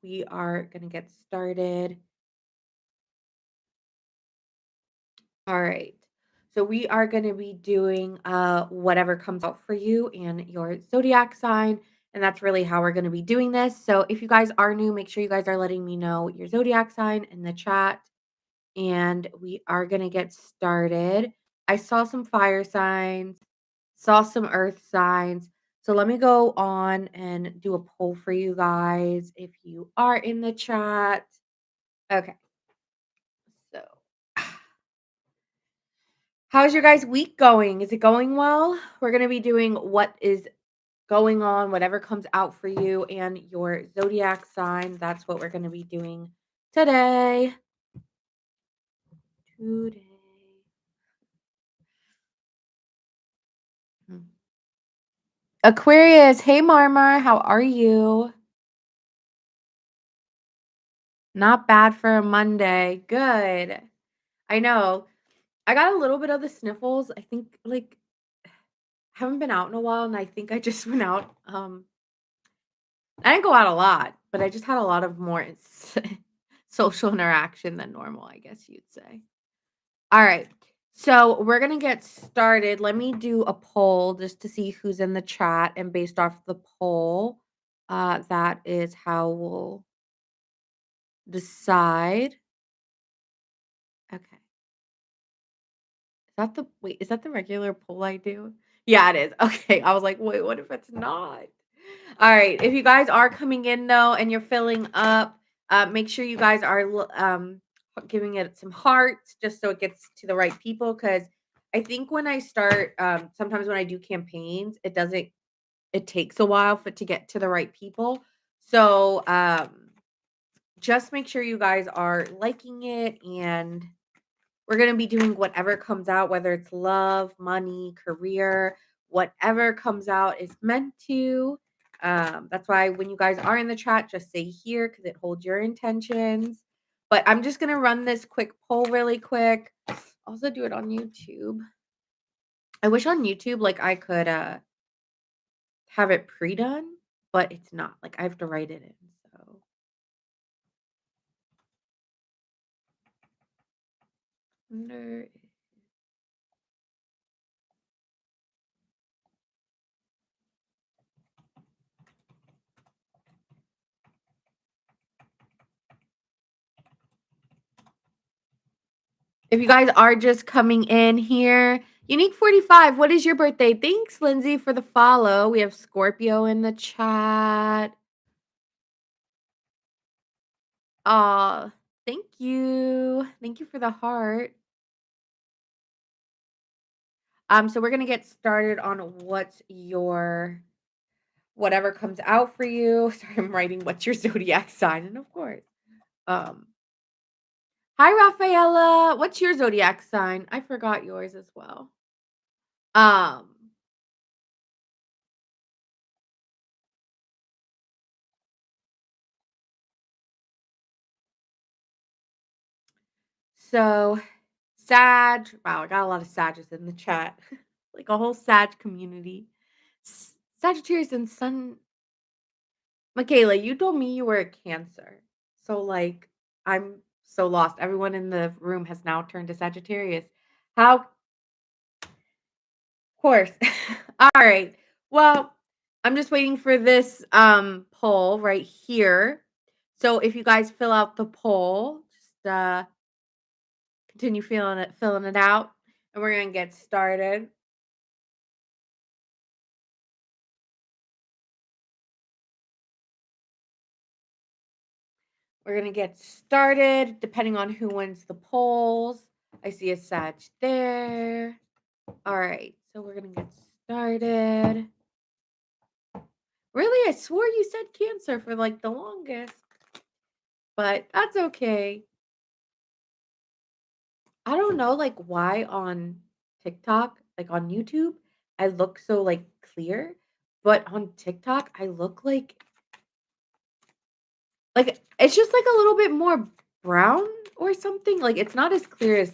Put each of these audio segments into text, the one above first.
we are going to get started. All right. So we are going to be doing whatever comes out for you and your zodiac sign. And that's really how we're going to be doing this. So if you guys are new, make sure you guys are letting me know your zodiac sign in the chat. And we are going to get started. I saw some fire signs, saw some earth signs. So let me go on and do a poll for you guys if you are in the chat. Okay. So how's your guys' week going? Is it going well? We're going to be doing what is going on, whatever comes out for you and your zodiac sign. That's what we're going to be doing today. Hmm. Aquarius, hey Marmar, how are you? Not bad for a Monday. Good. I know. I got a little bit of the sniffles. I think like haven't been out in a while and I think I just went out I didn't go out a lot, but I just had a lot of more social interaction than normal, I guess you'd say. All right. So we're going to get started. Let me do a poll just to see who's in the chat. And based off the poll, that is how we'll decide. Okay. Is that the regular poll I do? Yeah, it is. Okay. I was like, wait, what if it's not? All right. If you guys are coming in though and you're filling up, make sure you guys are giving it some hearts just so it gets to the right people. Because I think when I start, sometimes when I do campaigns, it takes a while for it to get to the right people. So just make sure you guys are liking it, and we're going to be doing whatever comes out, whether it's love, money, career, whatever comes out is meant to. That's why when you guys are in the chat, just say here because it holds your intentions. But I'm just going to run this quick poll really quick. Also do it on YouTube. I wish on YouTube like I could have it pre-done, but it's not. Like I have to write it in. So wonder if you guys are just coming in here, Unique 45, what is your birthday? Thanks, Lindsay, for the follow. We have Scorpio in the chat. Aw, thank you. Thank you for the heart. So we're gonna get started on whatever comes out for you. Sorry, I'm writing what's your zodiac sign, and of course. Um, Hi Rafaela. What's your zodiac sign? I forgot yours as well. Um, so Sag. Wow, I got a lot of Sages in the chat. Like a whole Sag community. Sagittarius and Sun. Michaela, you told me you were a Cancer. So like I'm so lost. Everyone in the room has now turned to Sagittarius. How course. All right. Well, I'm just waiting for this poll right here. So if you guys fill out the poll, just continue filling it out, and we're gonna get started. We're gonna get started depending on who wins the polls. I see a Sag there. All right, so we're gonna get started. Really, I swore you said Cancer for like the longest, but that's okay. I don't know like why on TikTok, like on YouTube, I look so like clear, but on TikTok I look like it's just like a little bit more brown or something. Like it's not as clear as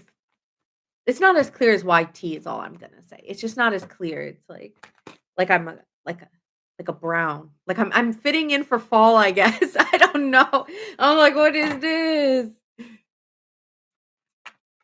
YT is all I'm gonna say. It's just not as clear. It's like I'm like like a brown. Like I'm fitting in for fall, I guess. I don't know. I'm like, "What is this?"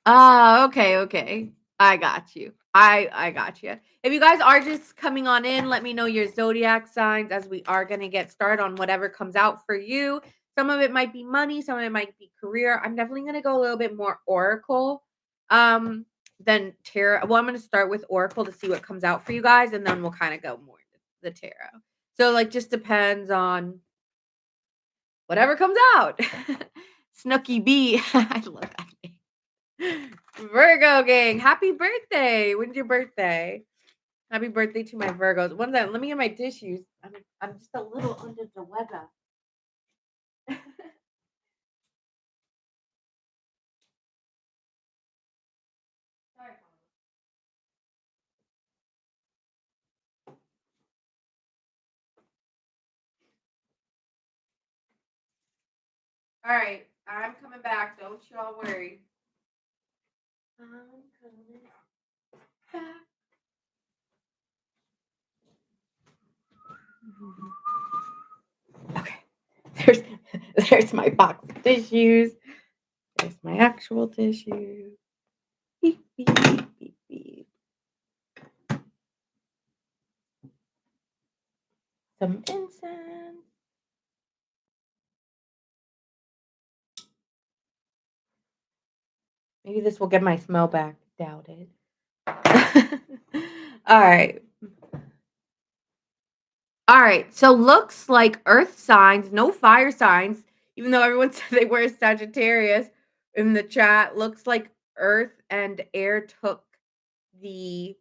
Ah, okay, okay. I got you. I got you. If you guys are just coming on in, let me know your zodiac signs as we are gonna get started on whatever comes out for you. Some of it might be money, some of it might be career. I'm definitely gonna go a little bit more oracle um than tarot. Well, I'm gonna start with oracle to see what comes out for you guys, and then we'll kind of go more into the tarot. So like just depends on whatever comes out. Snooky B. I love that name. Virgo gang, happy birthday. When's your birthday? Happy birthday to my Virgos. One second, let me get my tissues. I'm just a little under the weather. Sorry. All right, I'm coming back. Don't y'all worry. I'm coming back. Okay. There's there's my box of tissues. There's my actual tissue. Beep, beep, beep, beep, beep. Some incense. Maybe this will get my smell back. Doubt it. All right. All right. So looks like earth signs, no fire signs, even though everyone said they were Sagittarius in the chat. Looks like earth and air took the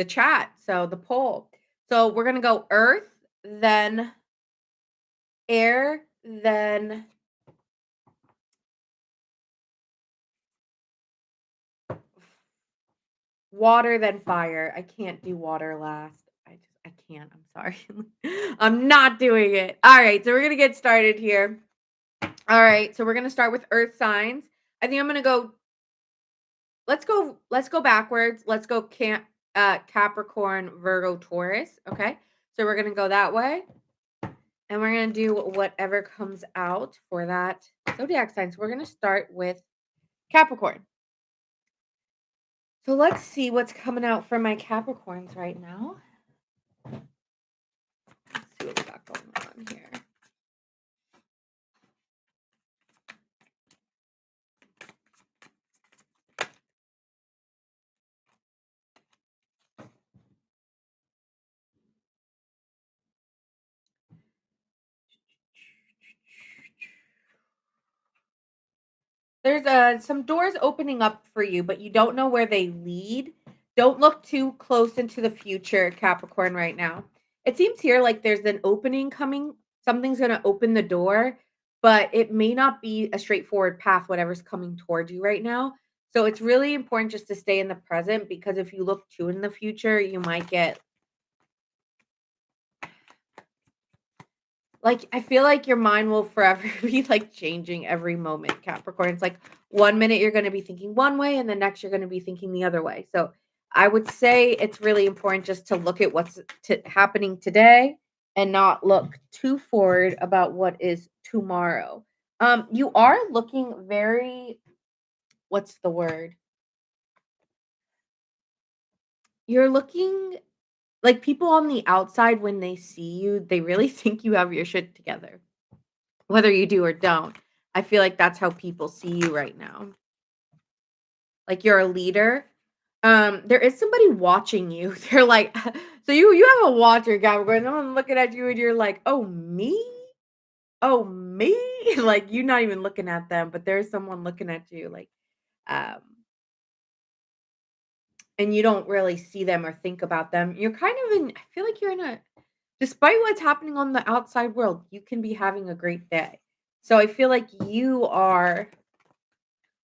chat, so the poll. So we're gonna go earth, then air, then water, then fire. I can't do water last. I can't. I'm sorry. I'm not doing it. All right, so we're gonna get started here. All right, so we're gonna start with earth signs. I think I'm gonna go. Let's go backwards. Let's go Capricorn, Virgo, Taurus. Okay, so we're gonna go that way, and we're gonna do whatever comes out for that zodiac sign. So we're gonna start with Capricorn. So let's see what's coming out for my Capricorns right now. Let's see what we got going on here. There's some doors opening up for you, but you don't know where they lead. Don't look too close into the future, Capricorn, right now. It seems here like there's an opening coming. Something's going to open the door, but it may not be a straightforward path, whatever's coming towards you right now. So it's really important just to stay in the present, because if you look too in the future, you might get like, I feel like your mind will forever be, like, changing every moment, Capricorn. It's like one minute you're gonna be thinking one way, and the next you're gonna be thinking the other way. So, I would say it's really important just to look at what's happening today and not look too forward about what is tomorrow. You are looking very, what's the word? You're looking like people on the outside, when they see you, they really think you have your shit together. Whether you do or don't. I feel like that's how people see you right now. Like you're a leader. There is somebody watching you. They're like, so you have a watcher, Capricorn. Someone looking at you and you're like, oh me? Oh me? Like you're not even looking at them, but there's someone looking at you like um and you don't really see them or think about them. You're kind of in, I feel like you're in a, despite what's happening on the outside world, you can be having a great day. So I feel like you are,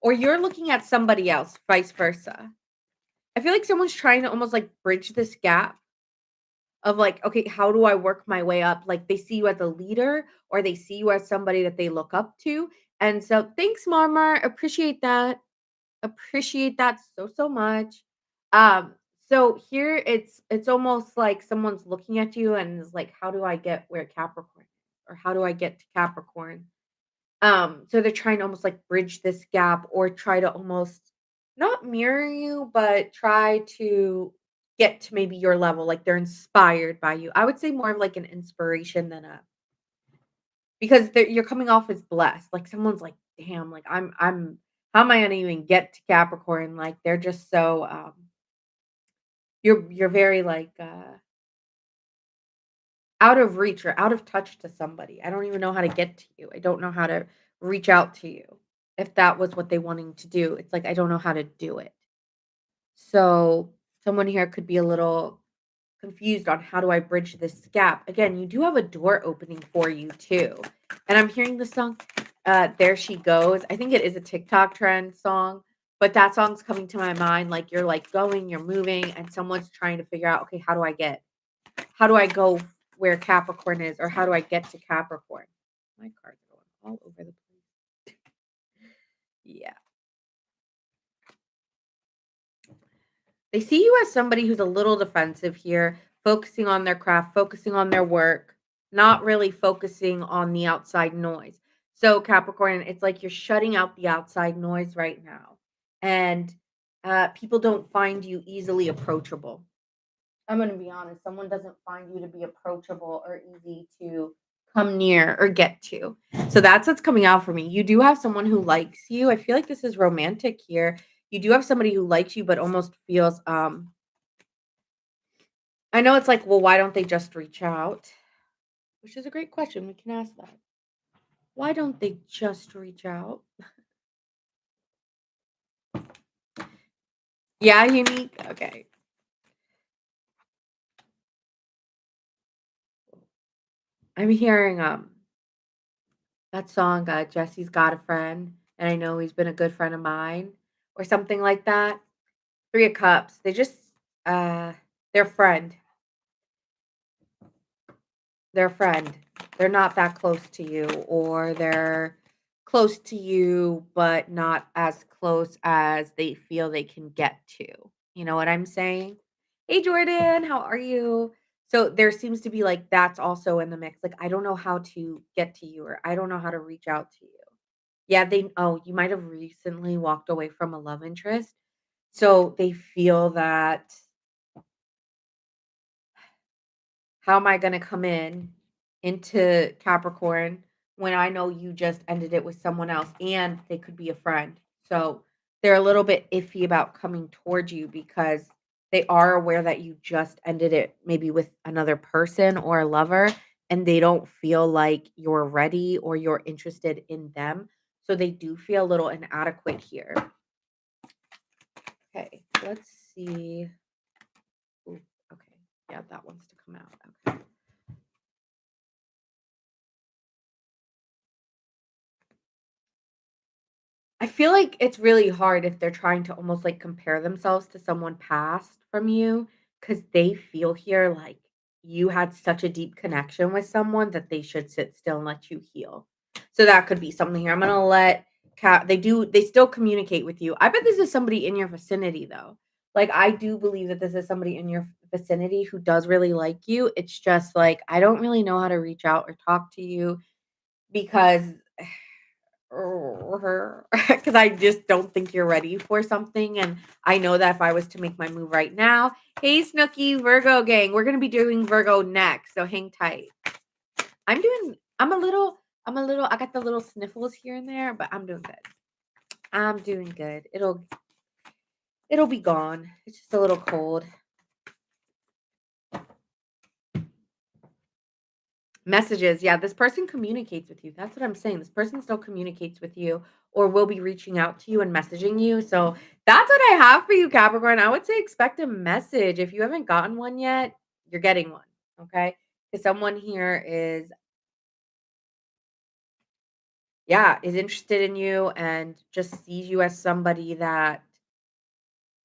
or you're looking at somebody else, vice versa. I feel like someone's trying to almost like bridge this gap of like, okay, how do I work my way up? Like they see you as a leader or they see you as somebody that they look up to. And so thanks, Marmar. Appreciate that. Appreciate that so much. Um, So here it's almost like someone's looking at you and is like, "How do I get where Capricorn is? Or how do I get to Capricorn?" So they're trying to almost like bridge this gap or try to almost not mirror you, but try to get to maybe your level. Like they're inspired by you. I would say more of like an inspiration than a because you're coming off as blessed. Like someone's like, damn, like I'm how am I gonna even get to Capricorn? Like they're just so you're very like out of reach or out of touch to somebody. I don't even know how to get to you. I don't know how to reach out to you. If that was what they wanting to do, it's like I don't know how to do it. So someone here could be a little confused on how do I bridge this gap. Again, you do have a door opening for you too. And I'm hearing the song There She Goes. I think it is a TikTok trend song, but that song's coming to my mind like you're like going, you're moving and someone's trying to figure out, okay, how do I go where Capricorn is or how do I get to Capricorn? My cards are going all over the place. Yeah. They see you as somebody who's a little defensive here, focusing on their craft, focusing on their work, not really focusing on the outside noise. So, Capricorn, it's like you're shutting out the outside noise right now. And people don't find you easily approachable. I'm going to be honest, someone doesn't find you to be approachable or easy to come near or get to. So that's what's coming out for me. You do have someone who likes you. I feel like this is romantic here. You do have somebody who likes you but almost feels I know it's like, well, why don't they just reach out? Which is a great question. We can ask that. Why don't they just reach out? Yeah, unique. Okay. I'm hearing that song, Jesse's Got a Friend, and I know he's been a good friend of mine, or something like that. Three of Cups. They just uh their friend. Their friend. They're not that close to you, or they're close to you, but not as close as they feel they can get to. You know what I'm saying? Hey Jordan, how are you? So there seems to be like that's also in the mix. Like I don't know how to get to you, or I don't know how to reach out to you. Yeah, you might have recently walked away from a love interest. So they feel that how am I gonna come into Capricorn when I know you just ended it with someone else and they could be a friend? So they're a little bit iffy about coming towards you because they are aware that you just ended it maybe with another person or a lover and they don't feel like you're ready or you're interested in them. So they do feel a little inadequate here. Okay, let's see. Ooh, okay. Yeah, that wants to come out. Okay. I feel like it's really hard if they're trying to almost, like, compare themselves to someone past from you, because they feel here like you had such a deep connection with someone that they should sit still and let you heal. So that could be something here. I'm gonna let Cat they still communicate with you. I bet this is somebody in your vicinity, though. Like, I do believe that this is somebody in your vicinity who does really like you. It's just, like, I don't really know how to reach out or talk to you because because I just don't think you're ready for something, and I know that if I was to make my move right now hey, Snooky, Virgo gang, we're gonna be doing Virgo next, so hang tight. I'm a little I got the little sniffles here and there, but I'm doing good. I'm doing good. It'll be gone. It's just a little cold. Messages. Yeah, this person communicates with you. That's what I'm saying. This person still communicates with you or will be reaching out to you and messaging you. So that's what I have for you, Capricorn. I would say expect a message. If you haven't gotten one yet, you're getting one. Okay. Because someone here yeah, is interested in you and just sees you as somebody that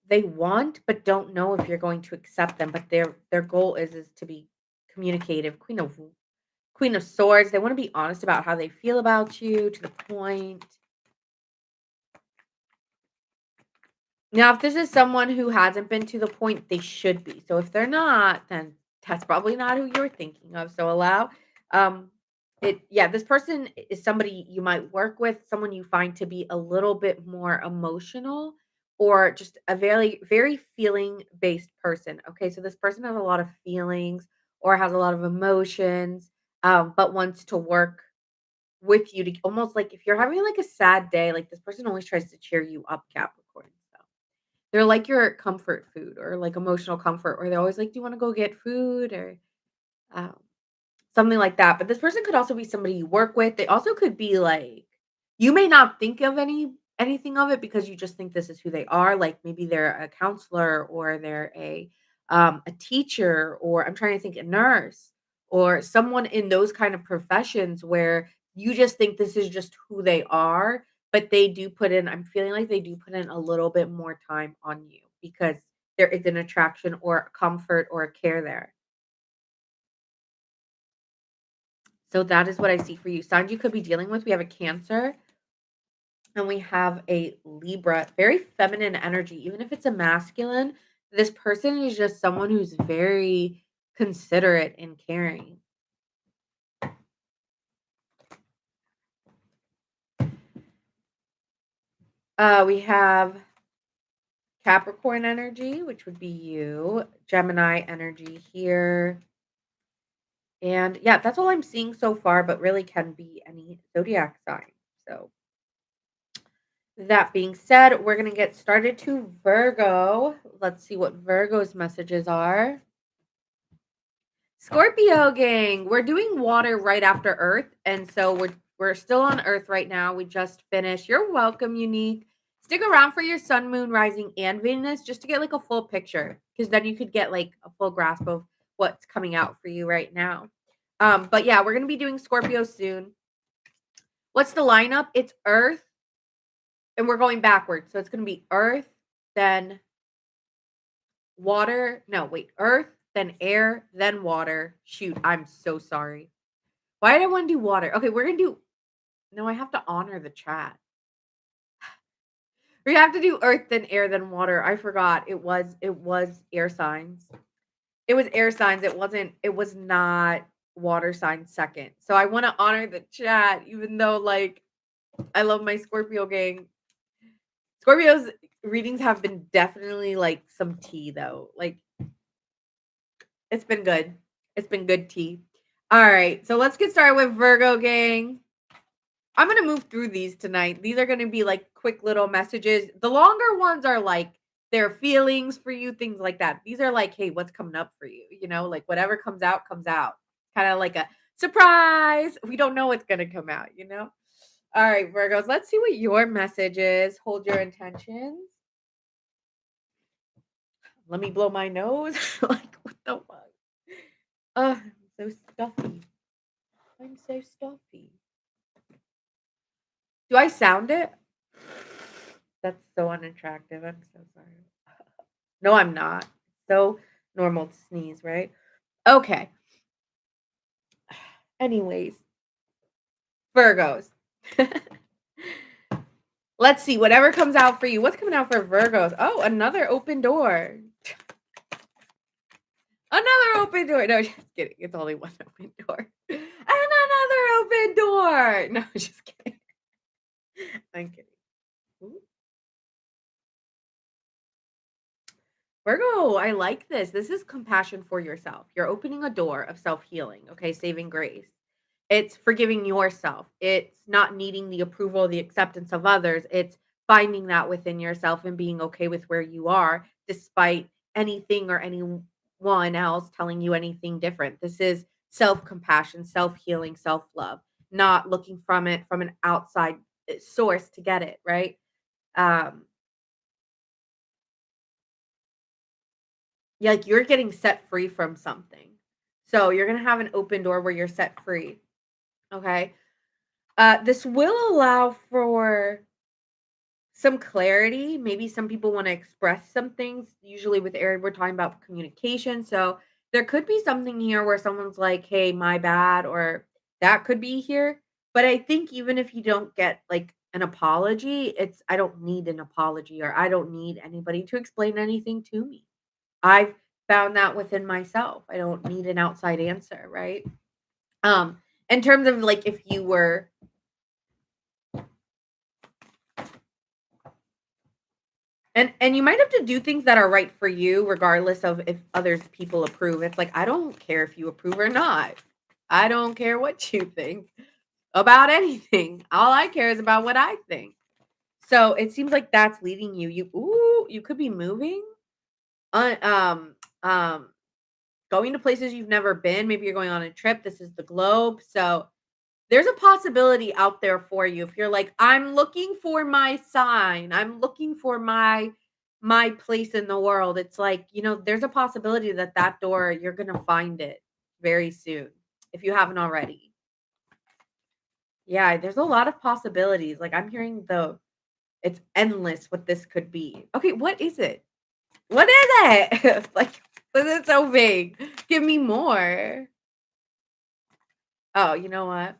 they want, but don't know if you're going to accept them. But their goal is to be communicative. Queen of Swords, they wanna be honest about how they feel about you to the point. Now, if this is someone who hasn't been to the point, they should be. So if they're not, then that's probably not who you're thinking of. So allow yeah, this person is somebody you might work with, someone you find to be a little bit more emotional or just a very very feeling based person. Okay? So this person has a lot of feelings or has a lot of emotions but wants to work with you to almost like if you're having like a sad day, like this person always tries to cheer you up, Capricorn. So they're like your comfort food or like emotional comfort, or they're always like, "Do you wanna go get food?" Or, um, something like that, but this person could also be somebody you work with. They also could be like you may not think of anything of it because you just think this is who they are, like, maybe they're a counselor or they're a teacher, or I'm trying to think, a nurse, or someone in those kind of professions where you just think this is just who they are, but they do put in I'm feeling like they do put in a little bit more time on you because there is an attraction or a comfort or a care there. So that is what I see for you. Signs you could be dealing with. We have a Cancer and we have a Libra. Very feminine energy. Even if it's a masculine, this person is just someone who's very considerate and caring. We have Capricorn energy, which would be you, Gemini energy here. And yeah, that's all I'm seeing so far, but really can be any zodiac sign. So that being said, we're going to get started to Virgo. Let's see what Virgo's messages are. Scorpio gang, we're doing water right after Earth, and so we're still on Earth right now. We just finished. You're welcome, Unique. Stick around for your sun, moon, rising, and Venus just to get like a full picture, because then you could get like a full grasp of what's coming out for you right now. But yeah, we're gonna be doing Scorpio soon. What's the lineup? It's Earth, and we're going backwards. So it's gonna be Earth, then water. No, wait, Earth, then air, then water. Shoot, I'm so sorry. Why did I want to do water? Okay, we're gonna do no, I have to honor the chat. We have to do earth, then air, then water. I forgot. It was air signs. It was air signs. It was not water signs second. So I want to honor the chat, even though like I love my Scorpio gang. Scorpio's readings have been definitely like some tea though. Like it's been good. It's been good tea. All right, so let's get started with Virgo gang. I'm gonna move through these tonight. These are gonna be like quick little messages. The longer ones are like their feelings for you, things like that. These are like, hey, what's coming up for you? You know, like whatever comes out, comes out. Kind of like a surprise. We don't know what's gonna come out, you know? All right, Virgos, let's see what your message is. Hold your intentions. Let me blow my nose. Like, what the fuck? I'm so stuffy. I'm so stuffy. Do I sound it? That's so unattractive. I'm so sorry. No, I'm not. So normal to sneeze, right? Okay. Anyways, Virgos. Let's see whatever comes out for you. What's coming out for Virgos? Oh, another open door. Another open door. No, just kidding. It's only one open door. And another open door. No, just kidding. I'm kidding. Ooh. Virgo, I like this. This is compassion for yourself. You're opening a door of self healing, okay? Saving grace. It's forgiving yourself. It's not needing the approval, the acceptance of others. It's finding that within yourself and being okay with where you are, despite anything or anyone else telling you anything different. This is self compassion, self healing, self love, not looking from it from an outside source to get it, right? Um, Yeah, like, you're getting set free from something. So, you're gonna have an open door where you're set free, okay? This will allow for some clarity. Maybe some people wanna express some things. Usually with Aries, we're talking about communication, so there could be something here where someone's like, "Hey, my bad," or that could be here. But I think even if you don't get, like, an apology, it's I don't need an apology or I don't need anybody to explain anything to me. I've found that within myself. I don't need an outside answer, right? Um, in terms of like if you were and you might have to do things that are right for you regardless of if others people approve. It's like I don't care if you approve or not. I don't care what you think about anything. All I care is about what I think. So it seems like that's leading you. You could be moving, uh, um, um, going to places you've never been. Maybe you're going on a trip. This is the globe. So there's a possibility out there for you if you're like, I'm looking for my sign. I'm looking for my place in the world. It's like, there's a possibility that that door you're going to find it very soon if you haven't already. Yeah, there's a lot of possibilities. Like I'm hearing it's endless what this could be. Okay, what is it? What is it? Like, this is so vague. Give me more. Oh, you know what?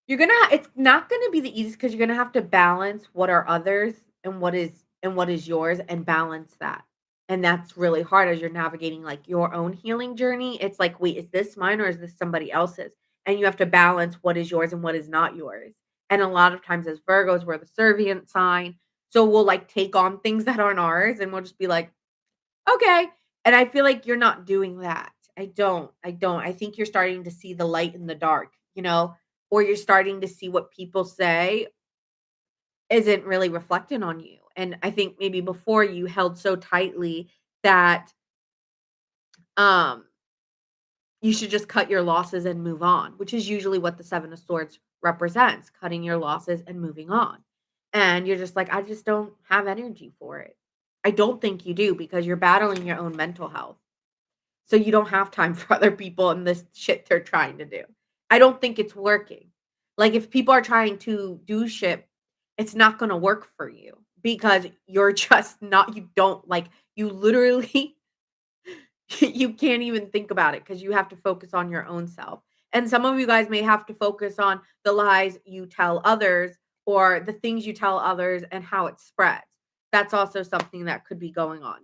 It's not gonna be the easiest because you're gonna have to balance what are others and what is yours and balance that. And that's really hard as you're navigating like your own healing journey. It's like, wait, is this mine or is this somebody else's? And you have to balance what is yours and what is not yours. And a lot of times as Virgos, we're the servient sign. So we'll like take on things that aren't ours and we'll just be like, okay. And I feel like you're not doing that. I don't. I think you're starting to see the light in the dark, or you're starting to see what people say isn't really reflecting on you. And I think maybe before you held so tightly that um you should just cut your losses and move on, which is usually what the 7 of swords represents, cutting your losses and moving on. And you're just like, I just don't have energy for it. I don't think you do because you're battling your own mental health. So you don't have time for other people and this shit they're trying to do. I don't think it's working. Like if people are trying to do shit, it's not going to work for you because you're just not you don't like you literally you can't even think about it because you have to focus on your own self. And some of you guys may have to focus on the lies you tell others or the things you tell others and how it spreads. That's also something that could be going on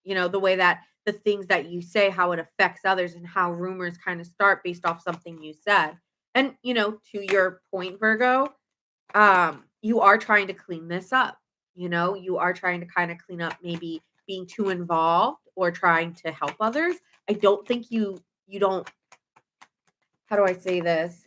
here. The way that the things that you say, how it affects others and how rumors kind of start based off something you said. And, to your point, Virgo, you are trying to clean this up. You are trying to kind of clean up maybe being too involved or trying to help others. I don't think you don't how do I say this?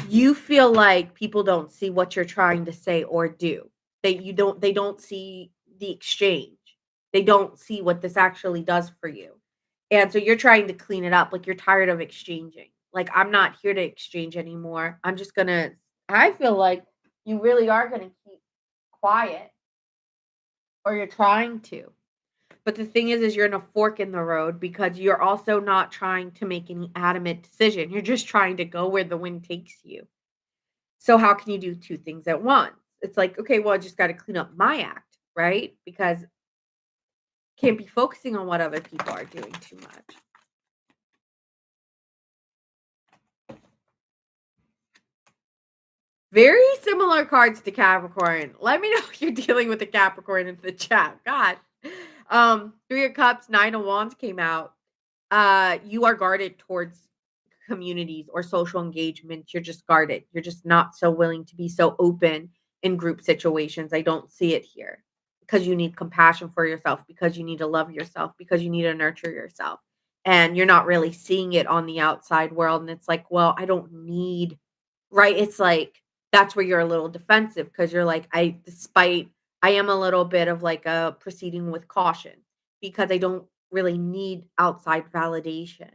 You feel like people don't see what you're trying to say or do. They don't see the exchange. They don't see what this actually does for you. And so you're trying to clean it up. Like you're tired of exchanging. Like I'm not here to exchange anymore. I'm just going to I feel like you really are going to keep quiet or you're trying to. But the thing is you're in a fork in the road because you're also not trying to make any adamant decision. You're just trying to go where the wind takes you. So how can you do 2 things at once? It's like, okay, well, I just gotta clean up my act, right? Because can't be focusing on what other people are doing too much. Very similar cards to Capricorn. Let me know if you're dealing with a Capricorn in the chat. God. 3 of Cups, 9 of Wands came out. You are guarded towards communities or social engagement. You're just guarded. You're just not so willing to be so open in group situations. I don't see it here because you need compassion for yourself, because you need to love yourself, because you need to nurture yourself. And you're not really seeing it on the outside world. And it's like, well, I don't need, right? It's like, that's where you're a little defensive because you're like, I am a little bit of like a proceeding with caution because I don't really need outside validation,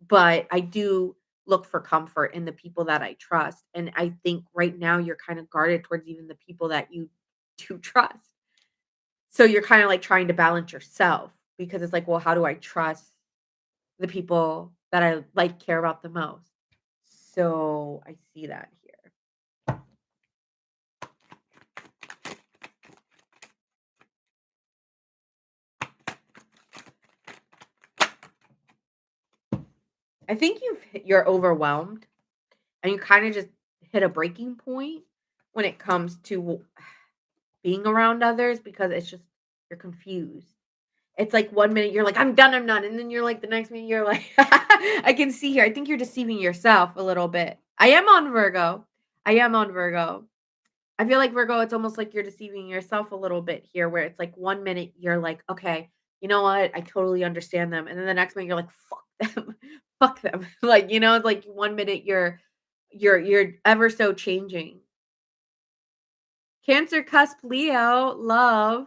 but I do look for comfort in the people that I trust, and I think right now you're kind of guarded towards even the people that you do trust. So you're kinda, like, trying to balance yourself because it's like, "Well, how do I trust the people that I, like, care about the most?" So I see that here. I think you're overwhelmed and you kind of just hit a breaking point when it comes to being around others because it's just you're confused. It's like 1 minute you're like, I'm done, I'm done. And then you're like the next minute you're like, I can see here. I think you're deceiving yourself a little bit. I am on Virgo. I am on Virgo. I feel like Virgo, it's almost like you're deceiving yourself a little bit here, where it's like 1 minute you're like, okay, you know what? I totally understand them. And then the next minute you're like, fuck them. Fuck them. Like, it's like 1 minute you're ever so changing. Cancer, cusp, Leo, love.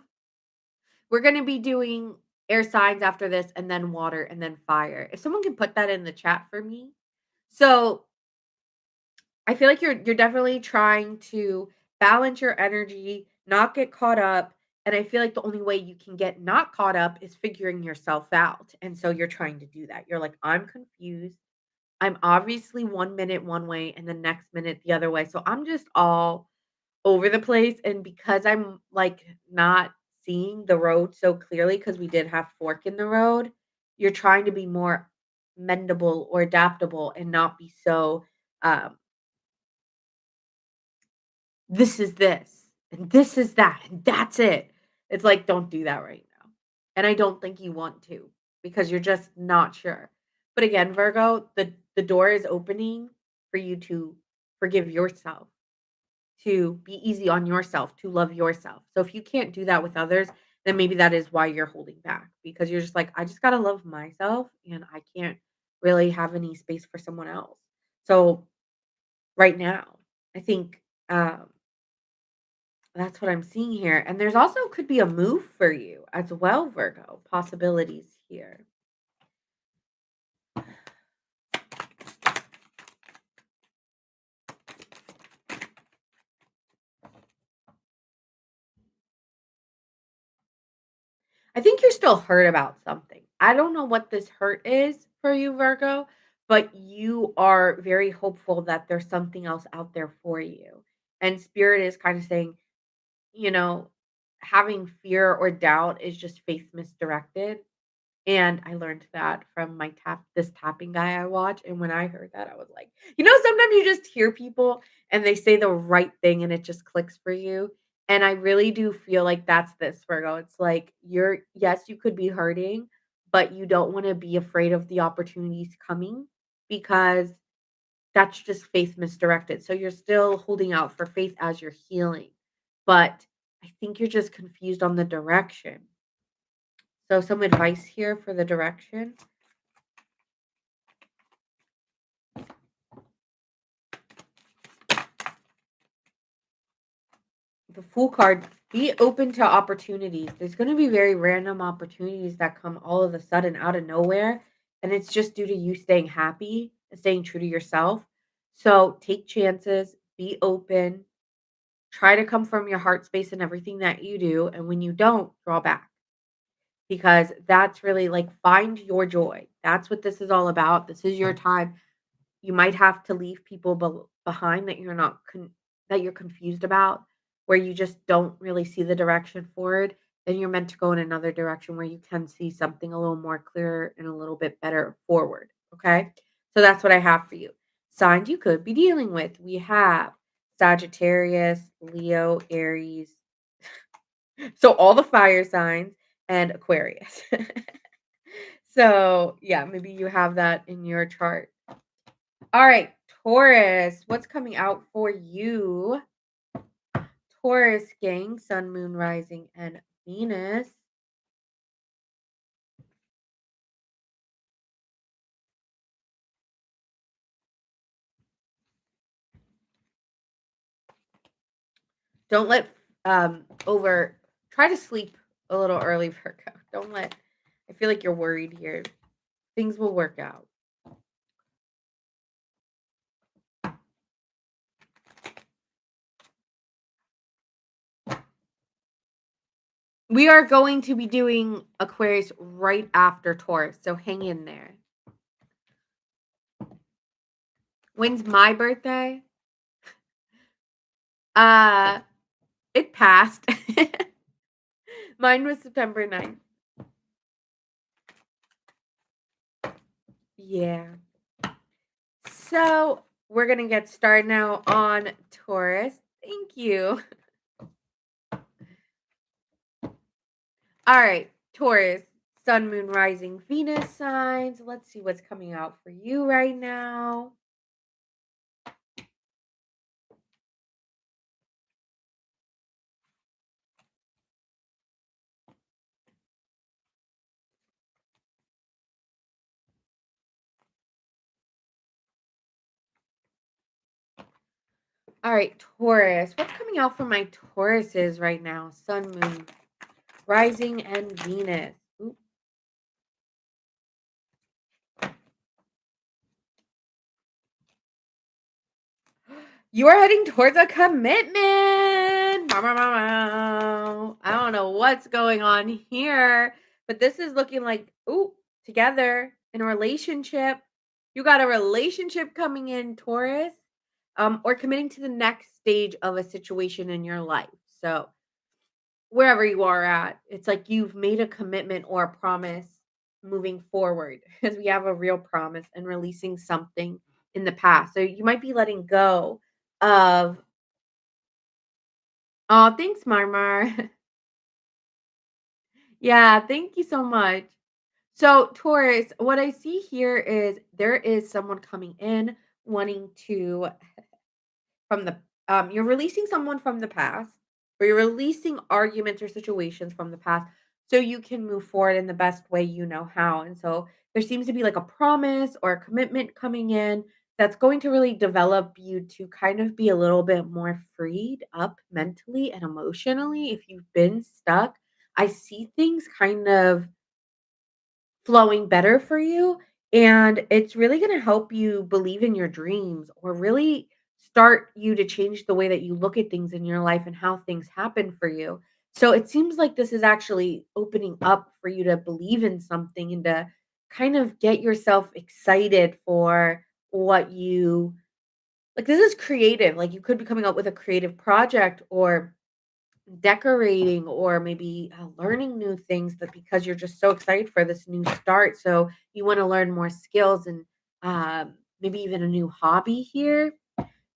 We're gonna be doing air signs after this, and then water, and then fire. If someone can put that in the chat for me. So I feel like you're definitely trying to balance your energy, not get caught up. And I feel like the only way you can get not caught up is figuring yourself out. And so you're trying to do that. You're like, I'm confused. I'm obviously 1 minute one way and the next minute the other way. So I'm just all over the place, and because I'm, like, not seeing the road so clearly, because we did have fork in the road, you're trying to be more mendable or adaptable and not be so, um, "This is this, and this is that, and that's it." It's like, don't do that right now, and I don't think you want to because you're just not sure. But again, Virgo, the door is opening for you to forgive yourself, to be easy on yourself, to love yourself. So if you can't do that with others, then maybe that is why you're holding back because you're just like, I just got to love myself and I can't really have any space for someone else. So right now, I think that's what I'm seeing here. And there's also could be a move for you as well, Virgo. Possibilities here. I think you're still hurt about something. I don't know what this hurt is for you, Virgo, but you are very hopeful that there's something else out there for you. And spirit is kind of saying, you know, having fear or doubt is just faith misdirected. And I learned that from this tapping guy I watch, and when I heard that, I was like, sometimes you just hear people and they say the right thing and it just clicks for you, and I really do feel like that's this, Virgo. It's like yes, you could be hurting, but you don't wanna be afraid of the opportunities coming because that's just faith misdirected, so you're still holding out for faith as you're healing, but I think you're just confused on the direction. So some advice here for the direction. The Fool card, be open to opportunities. There's going to be very random opportunities that come all of a sudden out of nowhere. And it's just due to you staying happy and staying true to yourself. So take chances, be open, try to come from your heart space in everything that you do. And when you don't, draw back because that's really like find your joy. That's what this is all about. This is your time. You might have to leave people behind that you're not that you're confused about, where you just don't really see the direction forward. Then you're meant to go in another direction where you can see something a little more clear and a little bit better forward. Okay. So that's what I have for you. Signs you could be dealing with. We have Sagittarius, Leo, Aries. So all the fire signs and Aquarius. So yeah, maybe you have that in your chart. All right, Taurus, what's coming out for you? Taurus gang, sun, moon, rising, and Venus. Don't let over try to sleep a little early, Virgo. Don't let I feel like you're worried here. Things will work out. We are going to be doing Aquarius right after Taurus, so hang in there. When's my birthday? Uh, it passed. Mine was September 9th. Yeah. So we're gonna get started now on Taurus. Thank you. All right, Taurus, Sun, Moon, Rising, Venus signs. Let's see what's coming out for you right now. All right, Taurus. What's coming out for my Tauruses right now? Sun, Moon, Rising, and Venus. Ooh. You are heading towards a commitment. Bow, bow, bow, bow. I don't know what's going on here, but this is looking like, ooh, together in a relationship. You got a relationship coming in, Taurus, or committing to the next stage of a situation in your life. So, wherever you are at, it's like you've made a commitment or a promise moving forward because we have a real promise and releasing something in the past. So, you might be letting go of. Oh, thanks, Marmar. Yeah, thank you so much. So, Taurus, what I see here is there is someone coming in wanting to from the you're releasing someone from the past, or you're releasing arguments or situations from the past so you can move forward in the best way you know how. And so there seems to be like a promise or a commitment coming in that's going to really develop you to kind of be a little bit more freed up mentally and emotionally if you've been stuck. I see things kind of flowing better for you, and it's really gonna help you believe in your dreams or really start you to change the way that you look at things in your life and how things happen for you. So it seems like this is actually opening up for you to believe in something and to kind of get yourself excited for what you like. This is creative. Like, you could be coming up with a creative project or decorating or maybe learning new things, that because you're just so excited for this new start, so you want to learn more skills and maybe even a new hobby here,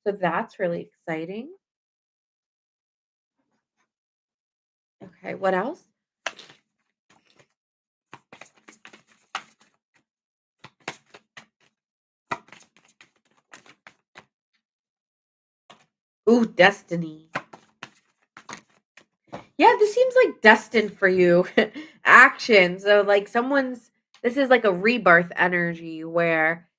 so that's really exciting. Okay, what else? Ooh, destiny. Yeah, this seems like destined for you. Action, so like someone's, this is like a rebirth energy where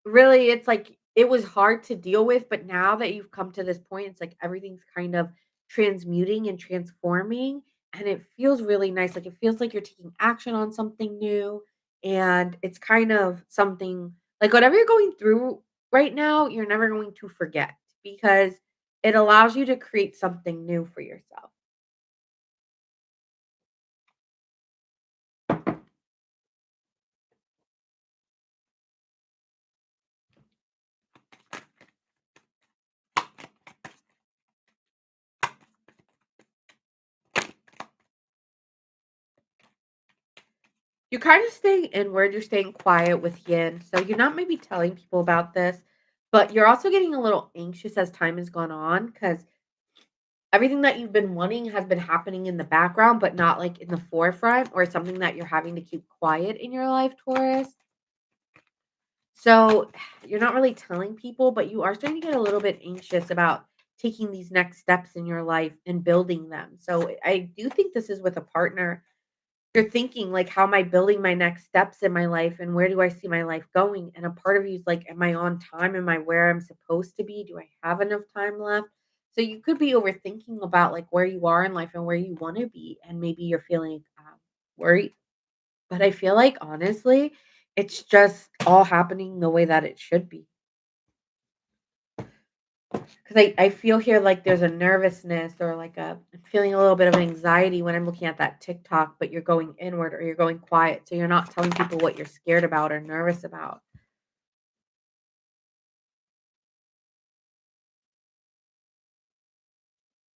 really, it's like it was hard to deal with, but now that you've come to this point, it's like everything's kind of transmuting and transforming, and it feels really nice. Like, it feels like you're taking action on something new, and it's kind of something like whatever you're going through right now, you're never going to forget because it allows you to create something new for yourself. You're kind of staying inward, you're staying quiet with yin. So you're not maybe telling people about this, but you're also getting a little anxious as time has gone on because everything that you've been wanting has been happening in the background, but not like in the forefront, or something that you're having to keep quiet in your life, Taurus. So you're not really telling people, but you are starting to get a little bit anxious about taking these next steps in your life and building them. So I do think this is with a partner. You're thinking like, how am I building my next steps in my life and where do I see my life going? And a part of you is like, am I on time? Am I where I'm supposed to be? Do I have enough time left? So you could be overthinking about like where you are in life and where you want to be, and maybe you're feeling worried. But I feel like honestly, it's just all happening the way that it should be. Because I feel here like there's a nervousness or like I'm feeling a little bit of anxiety when I'm looking at that TikTok, but you're going inward or you're going quiet. So you're not telling people what you're scared about or nervous about.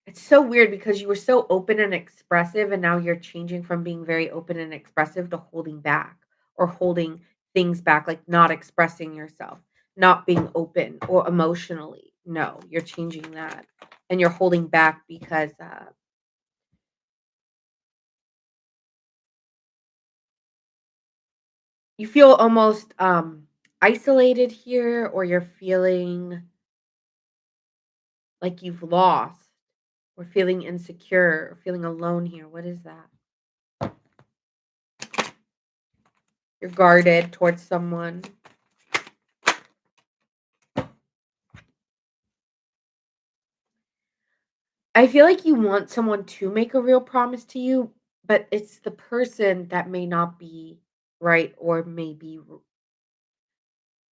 It's so weird because you were so open and expressive, and now you're changing from being very open and expressive to holding back or holding things back, like not expressing yourself. not being open or emotionally. No, you're changing that, and you're holding back because, you feel almost, isolated here, or you're feeling like you've lost, or feeling insecure, or feeling alone here. What is that? You're guarded towards someone. I feel like you want someone to make a real promise to you, but it's the person that may not be right or maybe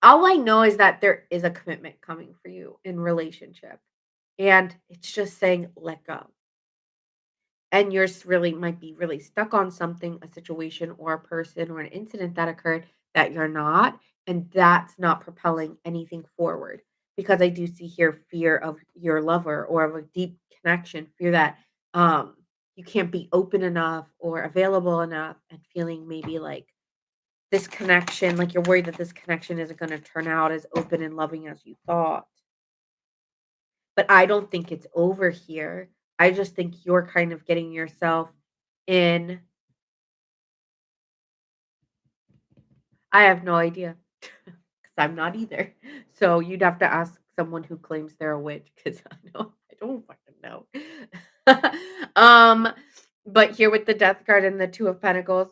all I know is that there is a commitment coming for you in relationship. And it's just saying let go. And yours really might be really stuck on something, a situation or a person or an incident that occurred that you're not, and that's not propelling anything forward. Because I do see here fear of your lover or of a deep connection, fear that you can't be open enough or available enough, and feeling maybe like this connection, like you're worried that this connection isn't going to turn out as open and loving as you thought. But I don't think it's over here. I just think you're kind of getting yourself in. I have no idea, 'cause I'm not either. So you'd have to ask someone who claims they're a witch, because I don't fucking know. Um, but here with the Death card and the Two of Pentacles,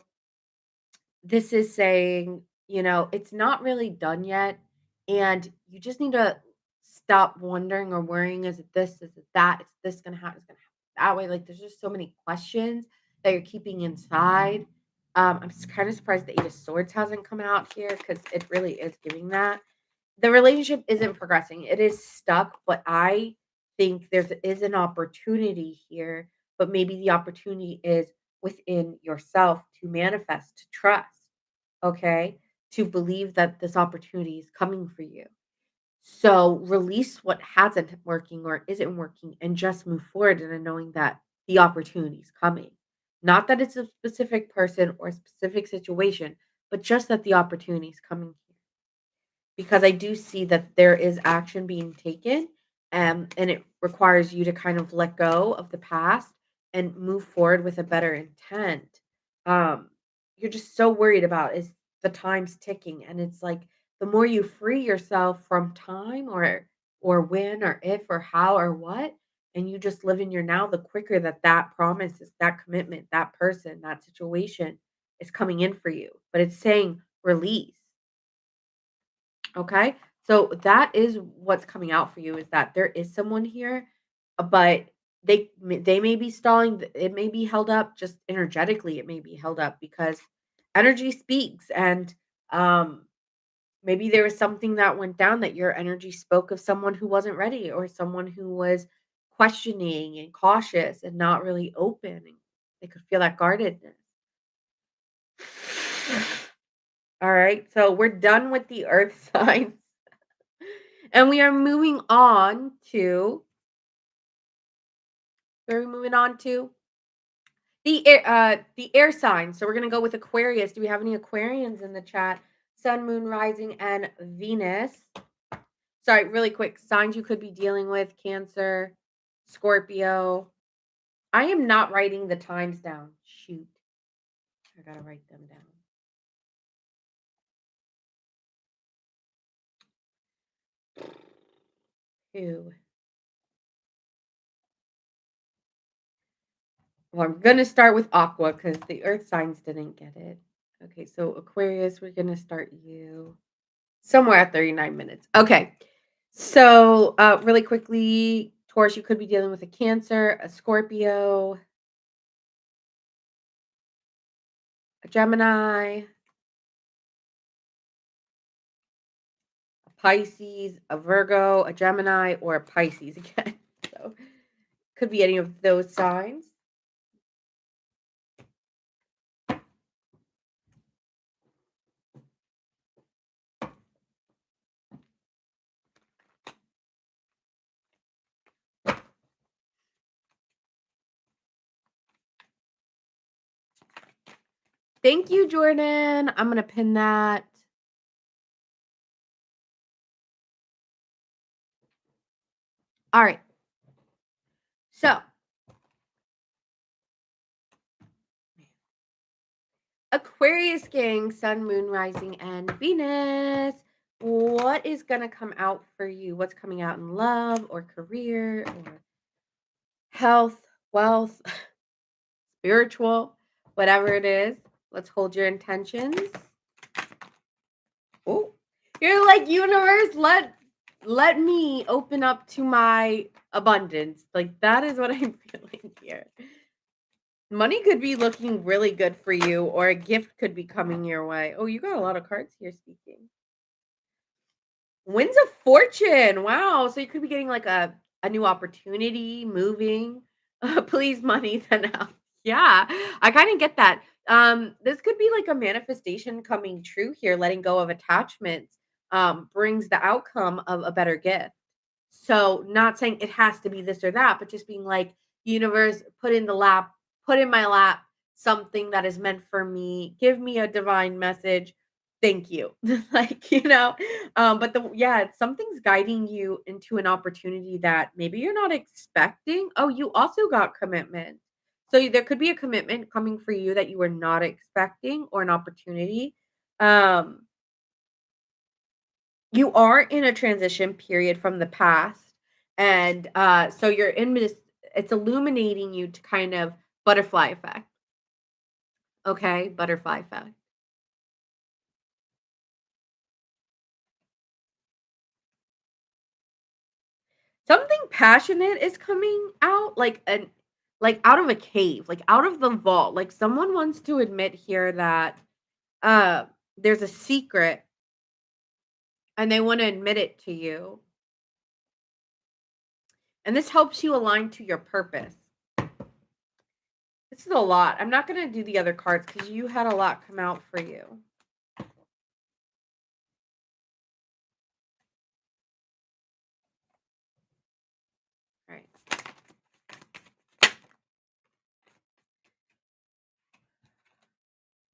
this is saying, it's not really done yet, and you just need to stop wondering or worrying, is it this? Is it that? Is this gonna happen? Is it gonna happen that way? Like, there's just so many questions that you're keeping inside. I'm kind of surprised the Eight of Swords hasn't come out here, because it really is giving that. The relationship isn't progressing. It is stuck, but I think is an opportunity here, but maybe the opportunity is within yourself to manifest, to trust, okay? To believe that this opportunity is coming for you. So release what hasn't working or isn't working, and just move forward in a knowing that the opportunity is coming. Not that it's a specific person or a specific situation, but just that the opportunity is coming here, because I do see that there is action being taken, and it requires you to kind of let go of the past and move forward with a better intent. Um, you're just so worried about is the time's ticking, and it's like the more you free yourself from time, or when or if or how or what, and you just live in your now, the quicker that that promise is, that commitment, that person, that situation is coming in for you. But it's saying release. Okay. So that is what's coming out for you, is that there is someone here, but they may be stalling. It may be held up just energetically. It may be held up because energy speaks, and um, maybe there was something that went down that your energy spoke of someone who wasn't ready, or someone who was questioning and cautious and not really open. And they could feel that guardedness. All right. So we're done with the earth signs. And we are moving on to where are we moving on to? The air signs. So we're gonna go with Aquarius. Do we have any Aquarians in the chat? Sun, moon, rising, and Venus. Sorry, really quick. Signs you could be dealing with: Cancer, Scorpio. I am not writing the times down. Shoot. I gotta write them down. Two. Well, I'm gonna start with Aqua because the earth signs didn't get it. Okay, so Aquarius, we're gonna start you. Somewhere at 39 minutes. Okay. So, really quickly, Taurus, you could be dealing with a Cancer, a Scorpio, a Gemini, a Pisces, a Virgo, a Gemini, or a Pisces again. So, could be any of those signs. Thank you, Jordan. I'm going to pin that. All right. So, Aquarius gang, Sun, Moon, Rising, and Venus. What is going to come out for you? What's coming out in love or career or health, wealth, spiritual, whatever it is? Let's hold your intentions. Oh, you're like, universe, let me open up to my abundance. Like that is what I'm feeling here. Money could be looking really good for you, or a gift could be coming your way. Oh, you got a lot of cards here speaking. Winds of fortune. Wow. So you could be getting like a new opportunity, moving. Please, money then out. Yeah, I kind of get that. This could be like a manifestation coming true here. Letting go of attachments brings the outcome of a better gift. So, not saying it has to be this or that, but just being like, universe, put in my lap something that is meant for me. Give me a divine message. Thank you. Like, but something's guiding you into an opportunity that maybe you're not expecting. Oh, you also got commitment. So there could be a commitment coming for you that you were not expecting, or an opportunity. Um, you are in a transition period from the past, and, so you're in this it's illuminating you to kind of butterfly effect, okay? Butterfly effect. Something passionate is coming out, like, out of a cave, like, out of the vault, like, someone wants to admit here that, uh, there's a secret, and they wanna admit it to you, and this helps you align to your purpose. This is a lot. I'm not gonna do the other cards because you had a lot come out for you. Right.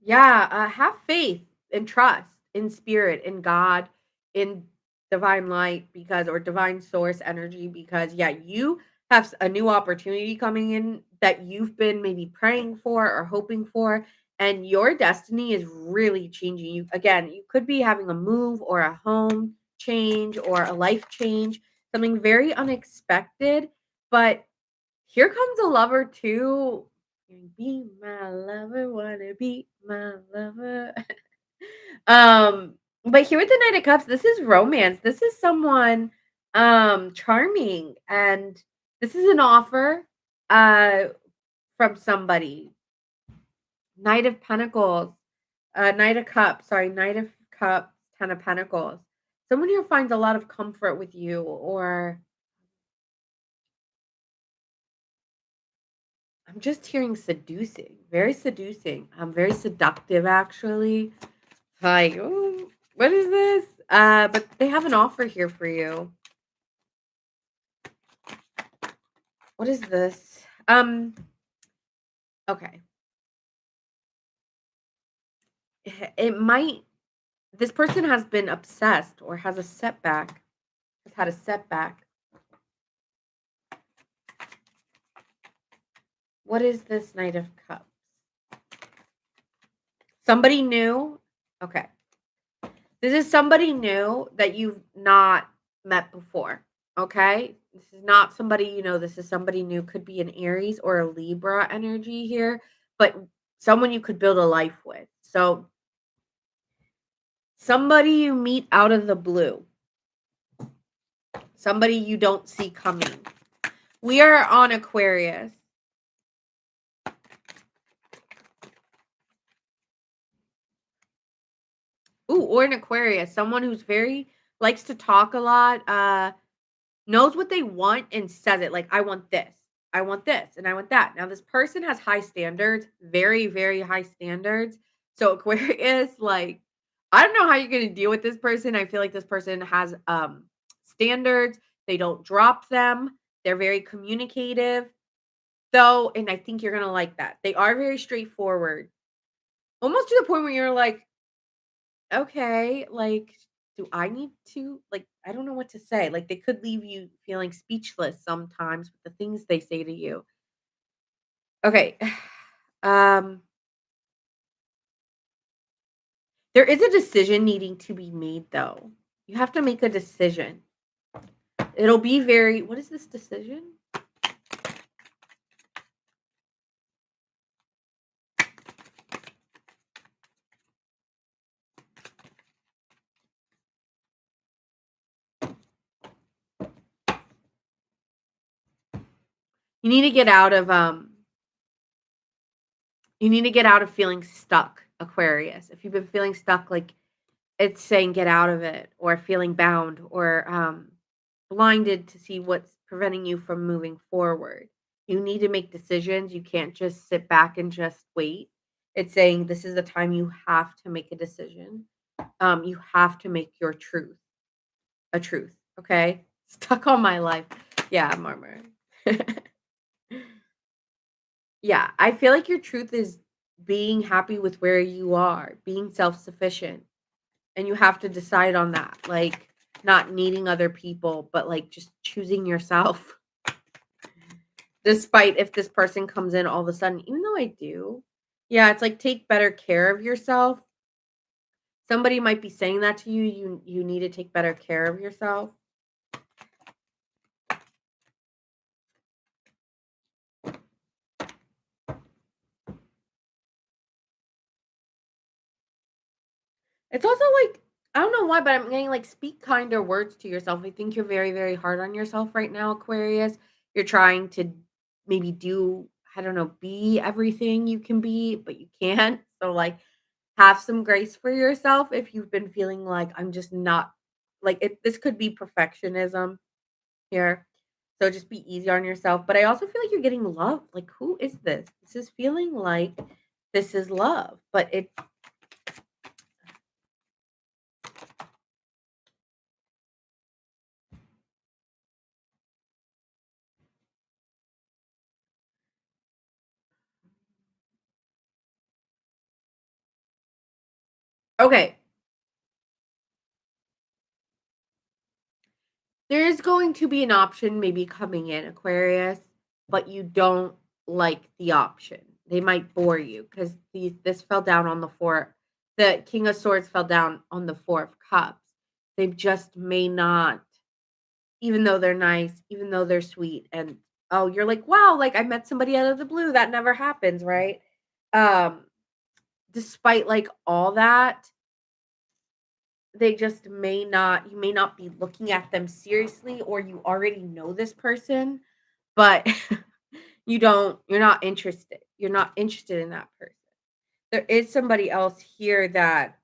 Yeah, have faith and trust in spirit, in God, in divine light, because or divine source energy, because yeah, you have a new opportunity coming in that you've been maybe praying for or hoping for, and your destiny is really changing. You again, you could be having a move or a home change or a life change, something very unexpected, but here comes a lover too. Be my lover, wanna be my lover. But here with the Knight of Cups, this is romance. This is someone charming, and this is an offer uh from somebody. Knight of Pentacles, Knight of Cups, sorry, Knight of Cups, Ten of Pentacles. Someone here finds a lot of comfort with you, or I'm just hearing seducing, very seducing. Very seductive actually. Like, "Ooh, what is this?" But they have an offer here for you. What is this? Okay. It might this person has been obsessed or has a setback, has had a setback. What is this Knight of Cups? Somebody new? Okay. This is somebody new that you've not met before, okay? This is not somebody you know, this is somebody new, could be an Aries or a Libra energy here, but someone you could build a life with. So, somebody you meet out of the blue, somebody you don't see coming. We are on Aquarius. Ooh, or an Aquarius, someone who's very likes to talk a lot, knows what they want and says it, like, I want this, and I want that." Now this person has high standards, very, very high standards. So Aquarius, like, I don't know how you're gonna deal with this person. I feel like this person has, standards, they don't drop them, they're very communicative, though, and I think you're gonna like that. They are very straightforward, almost to the point where you're like, "Okay, like, do I need to like, I don't know what to say. Like, they could leave you feeling speechless sometimes with the things they say to you. Okay. Um, there is a decision needing to be made, though. You have to make a decision. It'll be very what is this decision? You need to get out of, you need to get out of feeling stuck, Aquarius. If you've been feeling stuck, like, it's saying get out of it or feeling bound or, blinded to see what's preventing you from moving forward. You need to make decisions. You can't just sit back and just wait. It's saying this is the time you have to make a decision. You have to make your truth a truth. Okay. Stuck all my life. Yeah, murmur. Yeah, I feel like your truth is being happy with where you are, being self sufficient. And you have to decide on that. Like, not needing other people, but like just choosing yourself. Despite if this person comes in all of a sudden, even though I do. Yeah, it's like take better care of yourself. Somebody might be saying that to you. You need to take better care of yourself. It's also like I don't know why, but I'm getting like speak kinder words to yourself. I think you're very, very hard on yourself right now, Aquarius. You're trying to maybe do, I don't know, be everything you can be, but you can't. So like have some grace for yourself if you've been feeling like I'm just not like it this could be perfectionism here. So just be easy on yourself. But I also feel like you're getting love. Like who is this? This is feeling like this is love, but it okay. There is going to be an option maybe coming in, Aquarius, but you don't like the option. They might bore you because this fell down on the four. The King of Swords fell down on the Four of Cups. They just may not, even though they're nice, even though they're sweet, and oh, you're like, wow, like I met somebody out of the blue. That never happens, right? Um, despite like all that, they just may not you may not be looking at them seriously or you already know this person, but you're not interested. You're not interested in that person. There is somebody else here that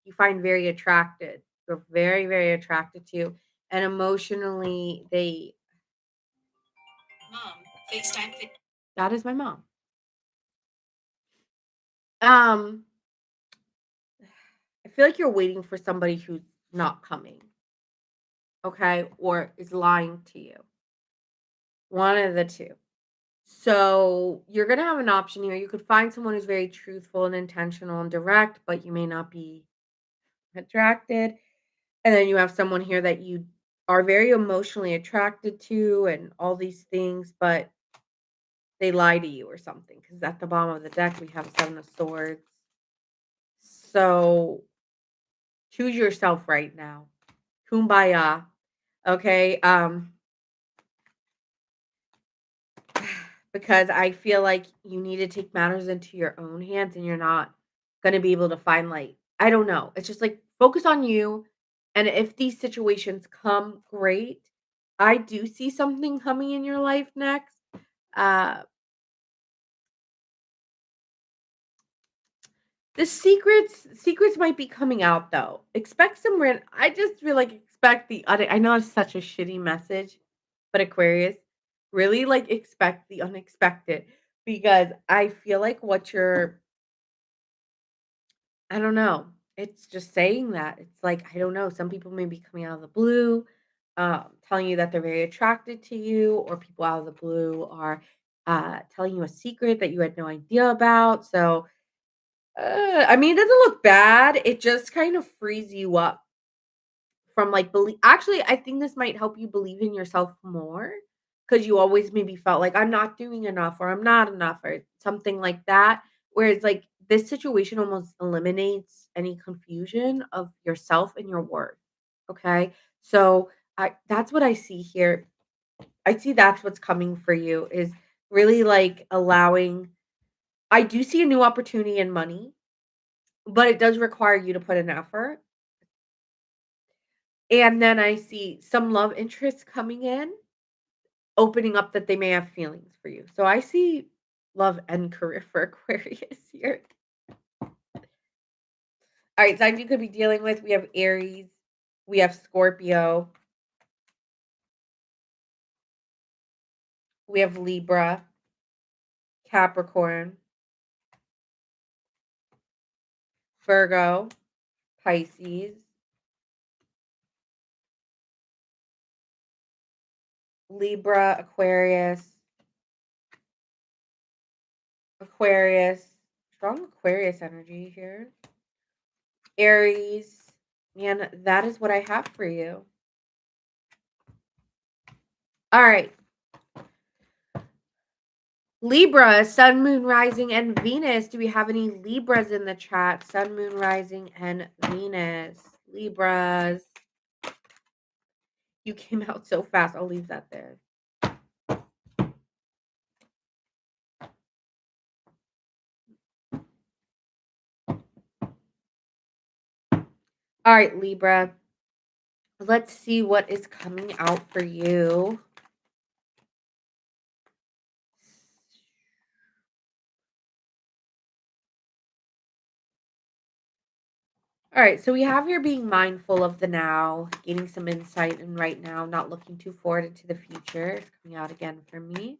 you find very attracted. You're very, very attracted to, and emotionally they Mom, FaceTime. That is my mom. Um, I feel like you're waiting for somebody who's not coming, okay, or is lying to you. One of the two. So you're gonna have an option here. You could find someone who's very truthful and intentional and direct, but you may not be attracted. And then you have someone here that you are very emotionally attracted to and all these things, but they lie to you or something. Because at the bottom of the deck we have Seven of Swords. So choose yourself right now. Kumbaya. Okay. Because I feel like you need to take matters into your own hands and you're not going to be able to find like I don't know. It's just like focus on you and if these situations come great. I do see something coming in your life next. Uh the secrets might be coming out though. Expect some I just feel like expect I know it's such a shitty message, but Aquarius, really like expect the unexpected because I feel like what you're I don't know. It's just saying that. It's like, I don't know, some people may be coming out of the blue, telling you that they're very attracted to you, or people out of the blue are telling you a secret that you had no idea about. So, I mean, it doesn't look bad. It just kind of frees you up. from, like, actually, I think this might help you believe in yourself more because you always maybe felt like, "I'm not doing enough," or "I'm not enough," or something like that, whereas, like, this situation almost eliminates any confusion of yourself and your worth, okay? So, that's what I see here. I see that's what's coming for you is really, like, allowing I do see a new opportunity in money, but it does require you to put an effort. And then I see some love interest coming in, opening up that they may have feelings for you. So I see love and career for Aquarius here. All right, signs you could be dealing with. We have Aries, we have Scorpio, we have Libra, Capricorn, Virgo, Pisces, Libra, Aquarius, strong Aquarius energy here. Aries, and that is what I have for you. All right. Libra, Sun, Moon, Rising, and Venus. Do we have any Libras in the chat? Sun, Moon, Rising, and Venus. Libras. You came out so fast. I'll leave that there. All right, Libra. Let's see what is coming out for you. All right, so we have here being mindful of the now, gaining some insight and right now, not looking too forward into the future. It's coming out again for me.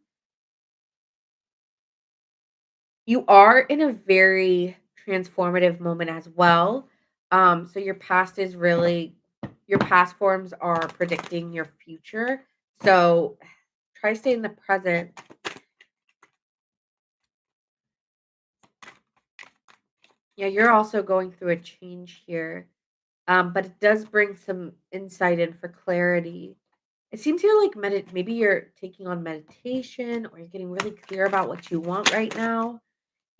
You are in a very transformative moment as well. So your past forms are predicting your future. So try to stay in the present. Yeah, you're also going through a change here. But it does bring some insight in for clarity. It seems you're like maybe you're taking on meditation or you're getting really clear about what you want right now.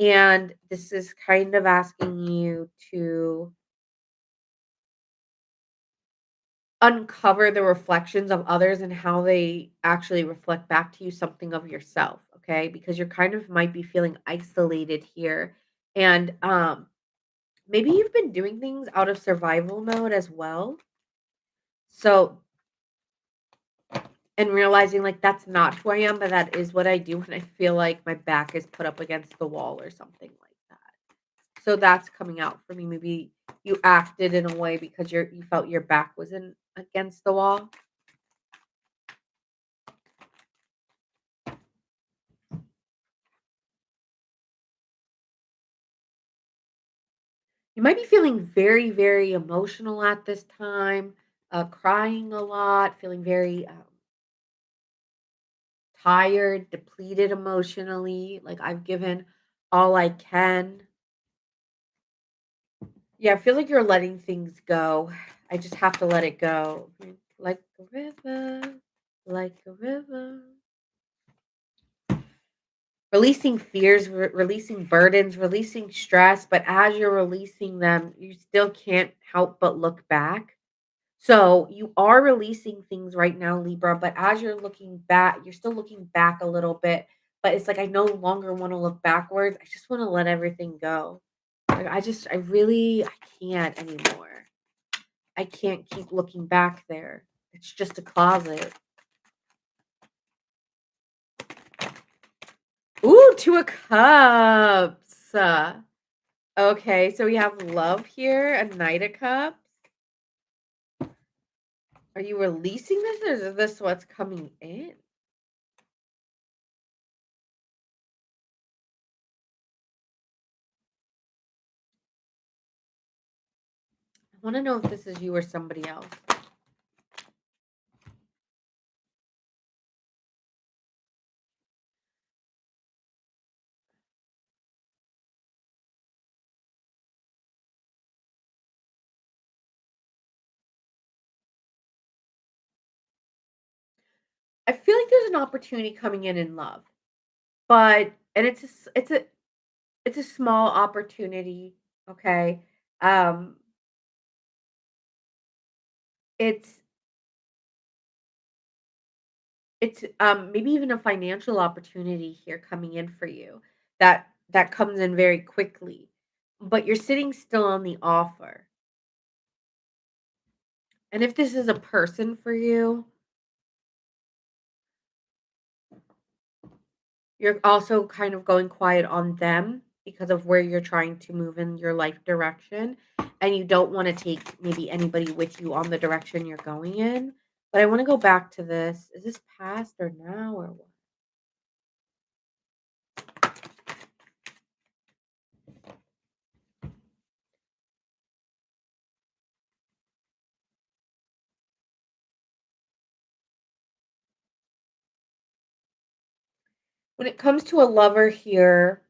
And this is kind of asking you to uncover the reflections of others and how they actually reflect back to you something of yourself, okay? Because you're kind of might be feeling isolated here. And maybe you've been doing things out of survival mode as well. So and realizing like that's not who I am, but that is what I do when I feel like my back is put up against the wall or something like that. So that's coming out for me. Maybe you acted in a way because you felt your back was in against the wall. You might be feeling very, very emotional at this time, crying a lot, feeling very tired, depleted emotionally. Like I've given all I can. Yeah, I feel like you're letting things go. I just have to let it go. Like a river, like a river. Releasing fears, releasing burdens, releasing stress. But as you're releasing them, you still can't help but look back. So you are releasing things right now, Libra, but as you're looking back, you're still looking back a little bit. But it's like I no longer want to look backwards. I just want to let everything go. Like I can't anymore. I can't keep looking back there. It's just a closet. Ooh, 2 of Cups. Okay, so we have love here, a Knight of Cups. Are you releasing this or is this what's coming in? I want to know if this is you or somebody else. I feel like there's an opportunity coming in love, but and it's a small opportunity, okay? Um, it's it's maybe even a financial opportunity here coming in for you that comes in very quickly, but you're sitting still on the offer. And if this is a person for you, you're also kind of going quiet on them because of where you're trying to move in your life direction, and you don't wanna take maybe anybody with you on the direction you're going in. But I wanna go back to this. Is this past or now or what? When it comes to a lover here,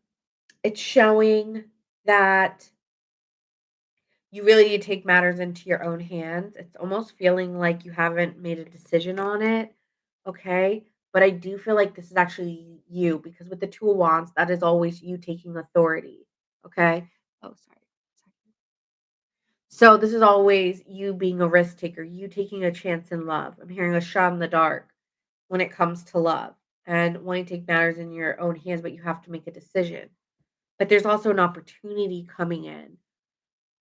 it's showing that you really need to take matters into your own hands. It's almost feeling like you haven't made a decision on it, okay? But I do feel like this is actually you because with the 2 of Wands, that is always you taking authority, okay? Oh, sorry. So this is always you being a risk taker, you taking a chance in love. I'm hearing a shot in the dark when it comes to love and wanting to take matters in your own hands, but you have to make a decision. But there's also an opportunity coming in.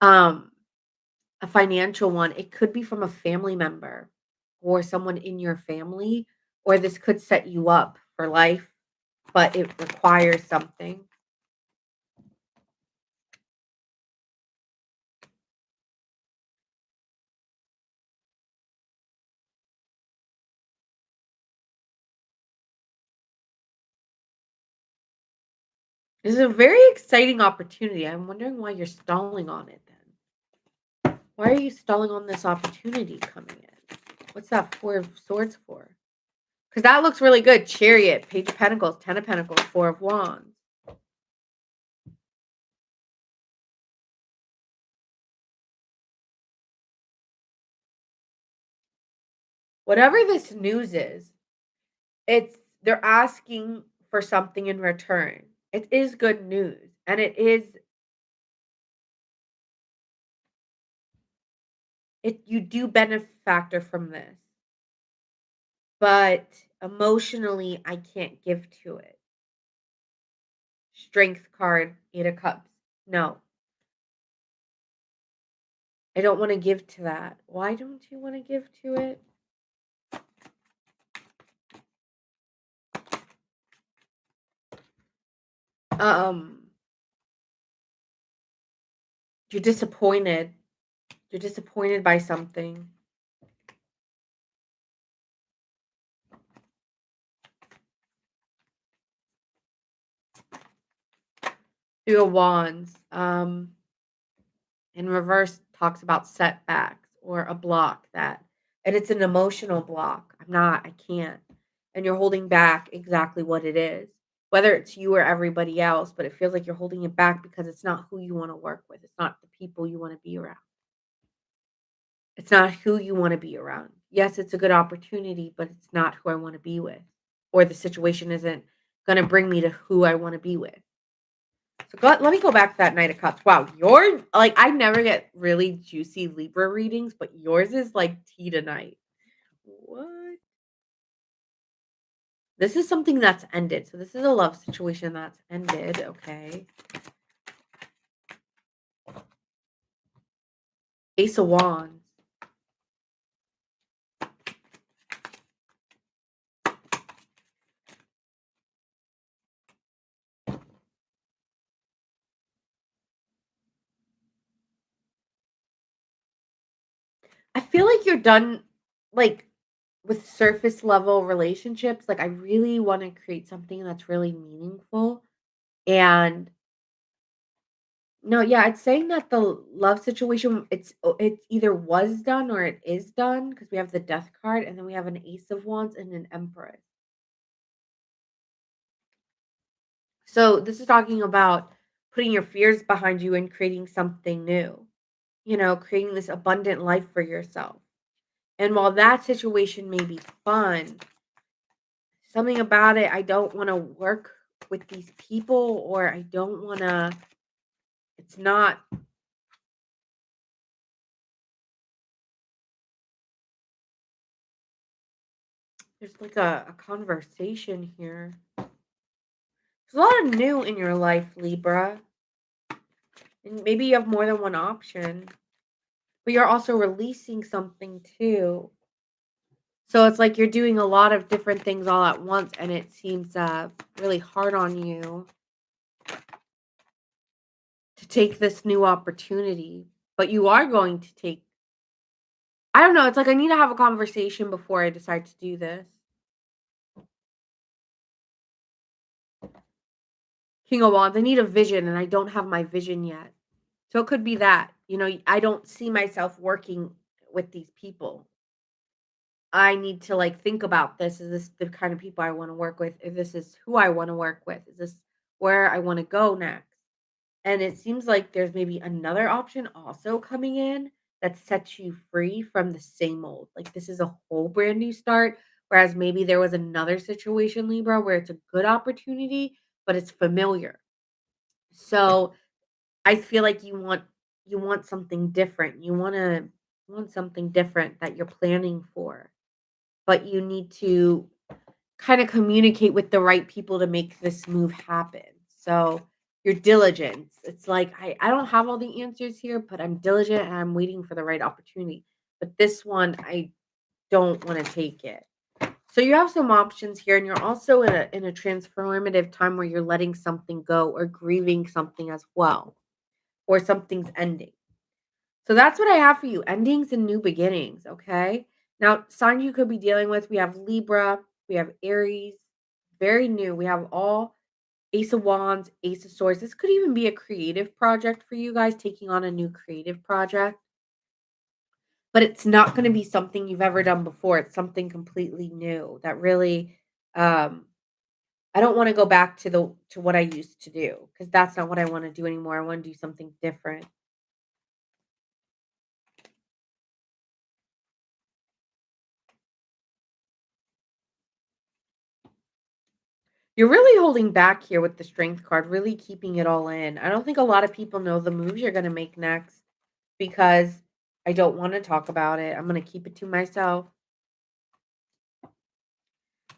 Um A financial one, it could be from a family member or someone in your family, or this could set you up for life, but it requires something. This is a very exciting opportunity. I'm wondering why you're stalling on it then. Why are you stalling on this opportunity coming in? What's that 4 of Swords for? Because that looks really good. Chariot, Page of Pentacles, 10 of Pentacles, 4 of Wands. Whatever this news is, they're asking for something in return. It is good news, and you do benefactor from this, but emotionally, I can't give to it. Strength card, 8 of Cups. No, I don't wanna give to that. Why don't you wanna give to it? Um, you're disappointed. You're disappointed by something. 2 of Wands, in reverse talks about setbacks or a block that and it's an emotional block. I can't. And you're holding back exactly what it is. Whether it's you or everybody else, but it feels like you're holding it back because it's not who you want to work with. It's not the people you want to be around. It's not who you want to be around. Yes, it's a good opportunity, but it's not who I want to be with. Or the situation isn't going to bring me to who I want to be with. So let me go back to that Knight of Cups. Wow, your like I never get really juicy Libra readings, but yours is like tea tonight. What? This is something that's ended. So this is a love situation that's ended. Okay. Ace of Wands. I feel like you're done like with surface level relationships. Like I really want to create something that's really meaningful. And no, yeah, it's saying that the love situation, it either was done or it is done because we have the Death card and then we have an Ace of Wands and an Empress. So this is talking about putting your fears behind you and creating something new. Creating this abundant life for yourself. And while that situation may be fun, Something about it, I don't wanna work with these people, or I don't wanna it's not there's like a conversation here. There's a lot of new in your life, Libra, and maybe you have more than one option, but you're also releasing something too. So it's like you're doing a lot of different things all at once, and it seems really hard on you to take this new opportunity. But you are going to take, I don't know, it's like I need to have a conversation before I decide to do this. King of Wands, I need a vision, and I don't have my vision yet. So it could be that, I don't see myself working with these people. I need to like think about this. Is this the kind of people I want to work with? If this is who I want to work with, is this where I want to go next? And it seems like there's maybe another option also coming in that sets you free from the same old. Like this is a whole brand new start. Whereas maybe there was another situation, Libra, where it's a good opportunity, but it's familiar. So I feel like you want something different. You want something different that you're planning for. But you need to kind of communicate with the right people to make this move happen. So your diligence. It's like I don't have all the answers here, but I'm diligent and I'm waiting for the right opportunity. But this one, I don't want to take it. So you have some options here, and you're also in a transformative time where you're letting something go or grieving something as well, or something's ending. So that's what I have for you. Endings and new beginnings, okay? Now, sign you could be dealing with, we have Libra, we have Aries, very new. We have all Ace of Wands, Ace of Swords. This could even be a creative project for you guys, taking on a new creative project, but it's not going to be something you've ever done before. It's something completely new that really um I don't want to go back to what I used to do, because that's not what I want to do anymore. I want to do something different. You're really holding back here with the strength card, really keeping it all in. I don't think a lot of people know the moves you're going to make next, because I don't want to talk about it. I'm going to keep it to myself.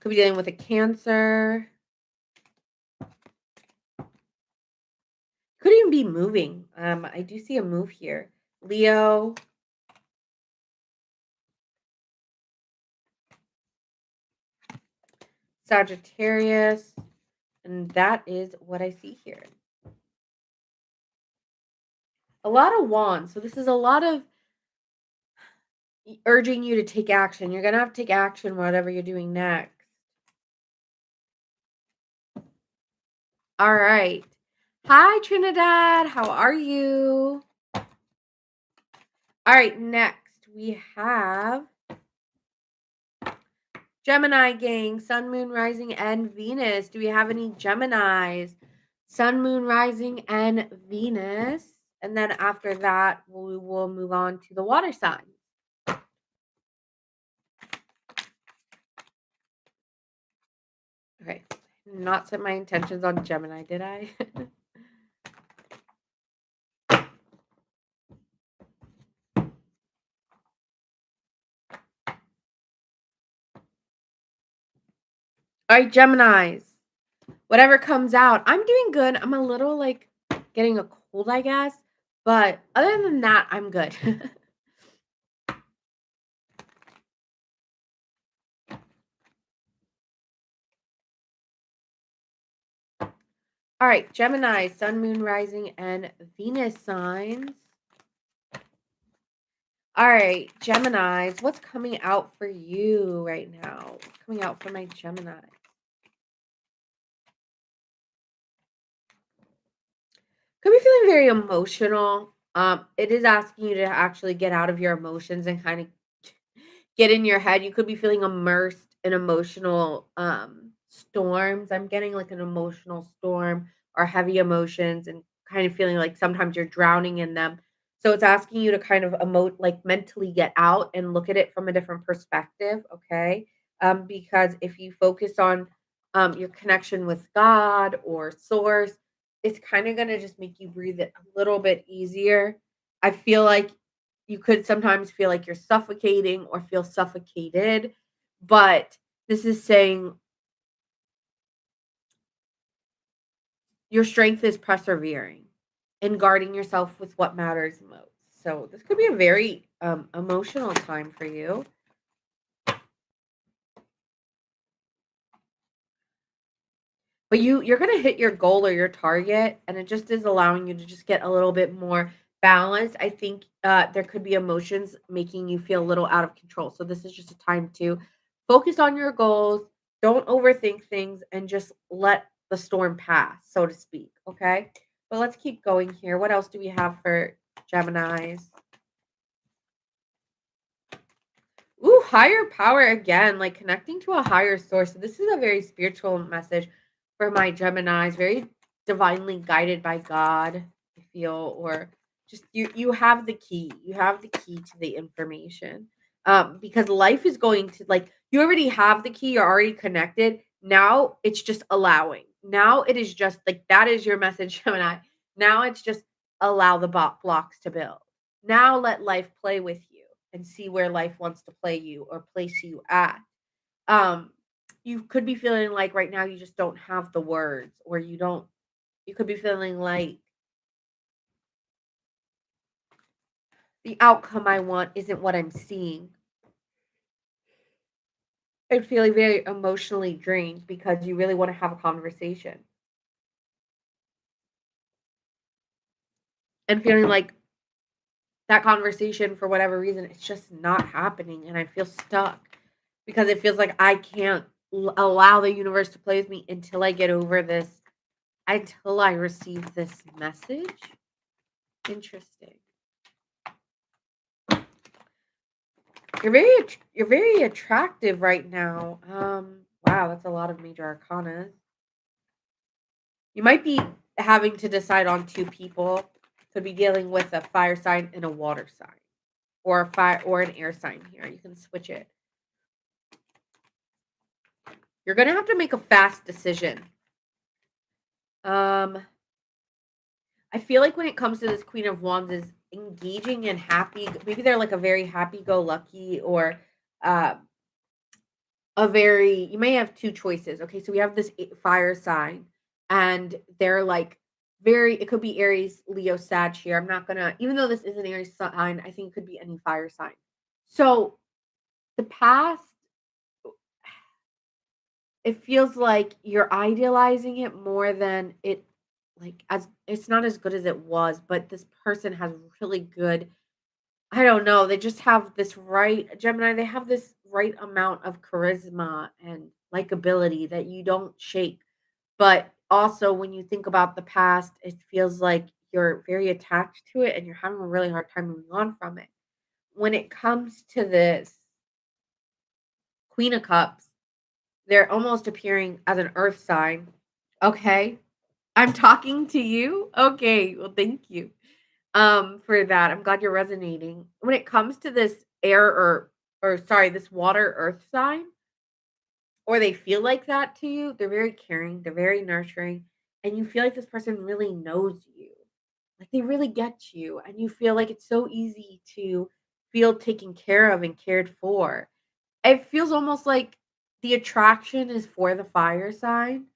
Could be dealing with a Cancer. Could even be moving. I do see a move here. Leo, Sagittarius, and that is what I see here. A lot of wands. So this is a lot of urging you to take action. You're going to have to take action whatever you're doing next. All right. Hi, Trinidad. How are you? All right. Next, we have Gemini gang, Sun, Moon, Rising, and Venus. Do we have any Geminis? Sun, Moon, Rising, and Venus. And then after that, we will move on to the water signs. Okay. Not set my intentions on Gemini, did I? All right, Geminis. Whatever comes out. I'm doing good. I'm a little like getting a cold, I guess. But other than that, I'm good. All right, Gemini, Sun, Moon, Rising, and Venus signs. All right, Geminis, what's coming out for you right now? What's coming out for my Gemini? Could be feeling very emotional. It is asking you to actually get out of your emotions and kind of get in your head. You could be feeling immersed in emotional storms. I'm getting like an emotional storm or heavy emotions, and kind of feeling like sometimes you're drowning in them. So it's asking you to kind of emote, like mentally get out and look at it from a different perspective. Okay. because if you focus on your connection with God or source, it's kind of going to just make you breathe it a little bit easier. I feel like you could sometimes feel like you're suffocating or feel suffocated, but this is saying your strength is persevering and guarding yourself with what matters most. So this could be a very emotional time for you. But you're gonna hit your goal or your target, and it just is allowing you to just get a little bit more balanced. I think, there could be emotions making you feel a little out of control, so this is just a time to focus on your goals, don't overthink things, and just let the storm pass, so to speak, okay? But let's keep going here. What else do we have for Geminis? Ooh, higher power again, like connecting to a higher source. So this is a very spiritual message for my Geminis, very divinely guided by God, I feel, or just you have the key. You have the key to the information. Because life is going to like you already have the key, you're already connected. Now it's just allowing. Now it is just like that is your message, Gemini. Now it's just allow the blocks to build. Now let life play with you and see where life wants to play you or place you at. Um, you could be feeling like right now you just don't have the words, or you could be feeling like the outcome I want isn't what I'm seeing. And feeling very emotionally drained because you really want to have a conversation and feeling like that conversation for whatever reason it's just not happening and I feel stuck because it feels like I can't allow the universe to play with me until I get over this until I receive this message? Interesting. You're very attractive right now. Wow, that's a lot of major arcana. You might be having to decide on two people. Could be dealing with a fire sign and a water sign. Or a fire or an air sign here. You can switch it. You're gonna have to make a fast decision. Um, I feel like when it comes to this Queen of Wands is engaging and happy. Maybe they're like a very happy-go-lucky or uh, a very. You may have two choices. Okay, so we have this fire sign, and they're like very. It could be Aries, Leo, Sag here. I'm not gonna. Even though this is an Aries sign, I think it could be any fire sign. So the past, it feels like you're idealizing it more than it like as it's not as good as it was, but this person has really good. I don't know, they just have this right Gemini, they have this right amount of charisma and likability that you don't shake. But also when you think about the past, it feels like you're very attached to it and you're having a really hard time moving on from it. When it comes to this Queen of Cups, they're almost appearing as an earth sign. Okay. I'm talking to you? Okay, well, thank you, for that. I'm glad you're resonating. When it comes to this air or sorry, this water earth sign, or they feel like that to you, they're very caring, they're very nurturing, and you feel like this person really knows you. Like they really get you, and you feel like it's so easy to feel taken care of and cared for. It feels almost like the attraction is for the fire sign,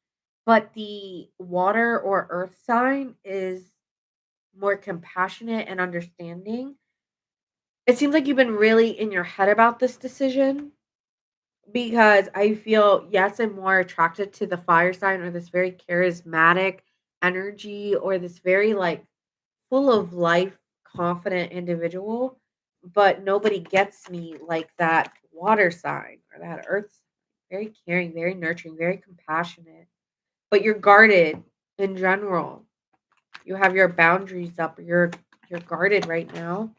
but the water or earth sign is more compassionate and understanding. It seems like you've been really in your head about this decision because I feel, yes, I'm more attracted to the fire sign or this very charismatic energy or this very like full of life, confident individual, but nobody gets me like that water sign or that earth sign. Very caring, very nurturing, very compassionate. But you're guarded in general. You have your boundaries up. You're guarded right now.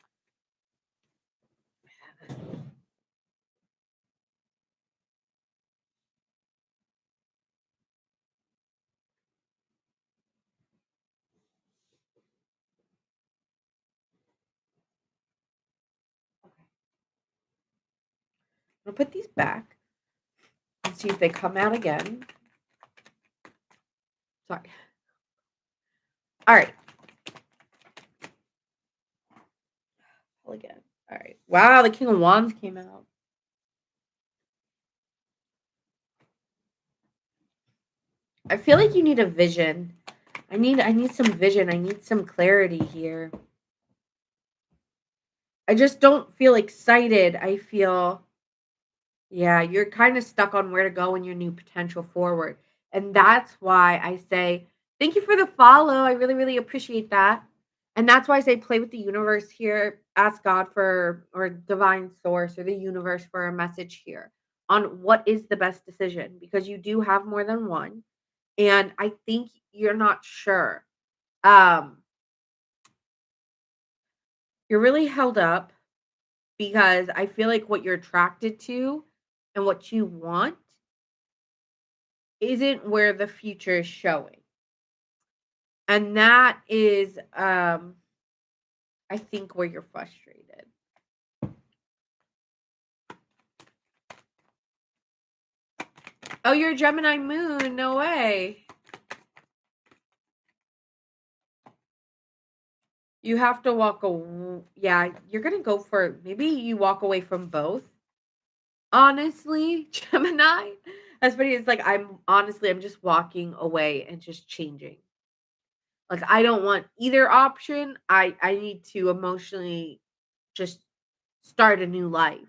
I'll put these back. Let's see if they come out again. Sorry. All right. Pull again. All right. Wow, the King of Wands came out. I feel like you need a vision. I need some vision. I need some clarity here. I just don't feel excited. I feel, yeah, you're kind of stuck on where to go in your new potential forward. And that's why I say, thank you for the follow. I really, really appreciate that. And that's why I say play with the universe here. Ask God for, or divine source, or the universe for a message here on what is the best decision, because you do have more than one. And I think you're not sure. Um, you're really held up because I feel like what you're attracted to and what you want isn't where the future is showing. And that is I think where you're frustrated. Oh, you're a Gemini moon. No way. You have to walk away. Yeah, you're going to go for, maybe you walk away from both. Honestly, Gemini. That's funny. It's like I'm just walking away and just changing. Like I don't want either option. I need to emotionally just start a new life.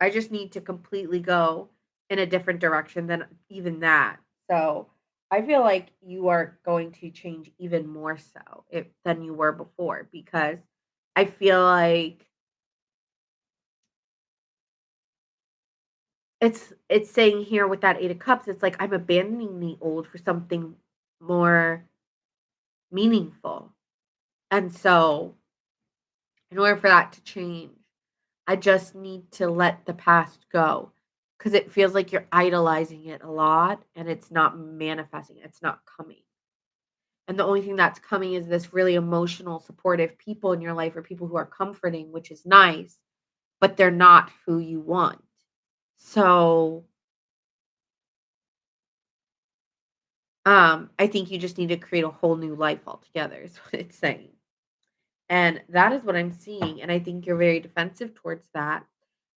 I just need to completely go in a different direction than even that. So, I feel like you are going to change even more so than you were before, because I feel like it's saying here with that 8 of cups, it's like I'm abandoning the old for something more meaningful. And so, in order for that to change, I just need to let the past go, because it feels like you're idolizing it a lot and it's not manifesting, it's not coming. And the only thing that's coming is this really emotional, supportive people in your life, or people who are comforting, which is nice, but they're not who you want. So, I think you just need to create a whole new life altogether, is what it's saying. And that is what I'm seeing. And I think you're very defensive towards that.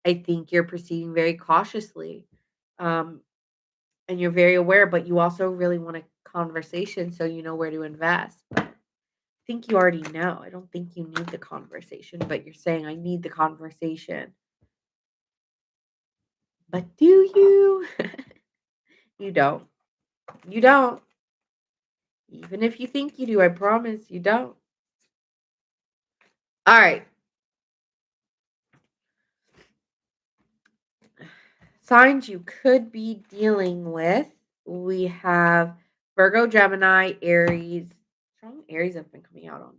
I think you're proceeding very cautiously. Um, and you're very aware, but you also really want a conversation so you know where to invest. But I think you already know. I don't think you need the conversation, but you're saying, I need the conversation. But do you? You don't. You don't. Even if you think you do, I promise you don't. All right. Signs you could be dealing with. We have Virgo, Gemini, Aries. Strong Aries have been coming out all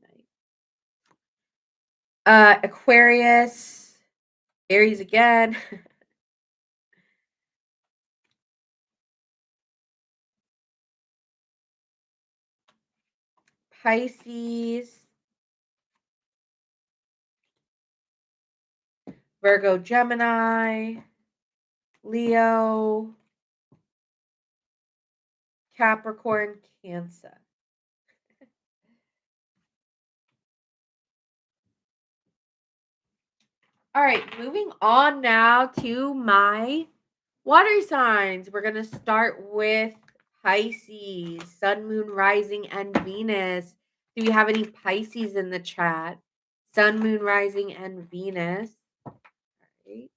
night. Aquarius, Aries again. Pisces, Virgo, Gemini, Leo, Capricorn, Cancer. All right, moving on now to my water signs. We're going to start with Pisces, Sun, Moon, Rising, and Venus. Do we have any Pisces in the chat? Sun, Moon, Rising, and Venus. All right.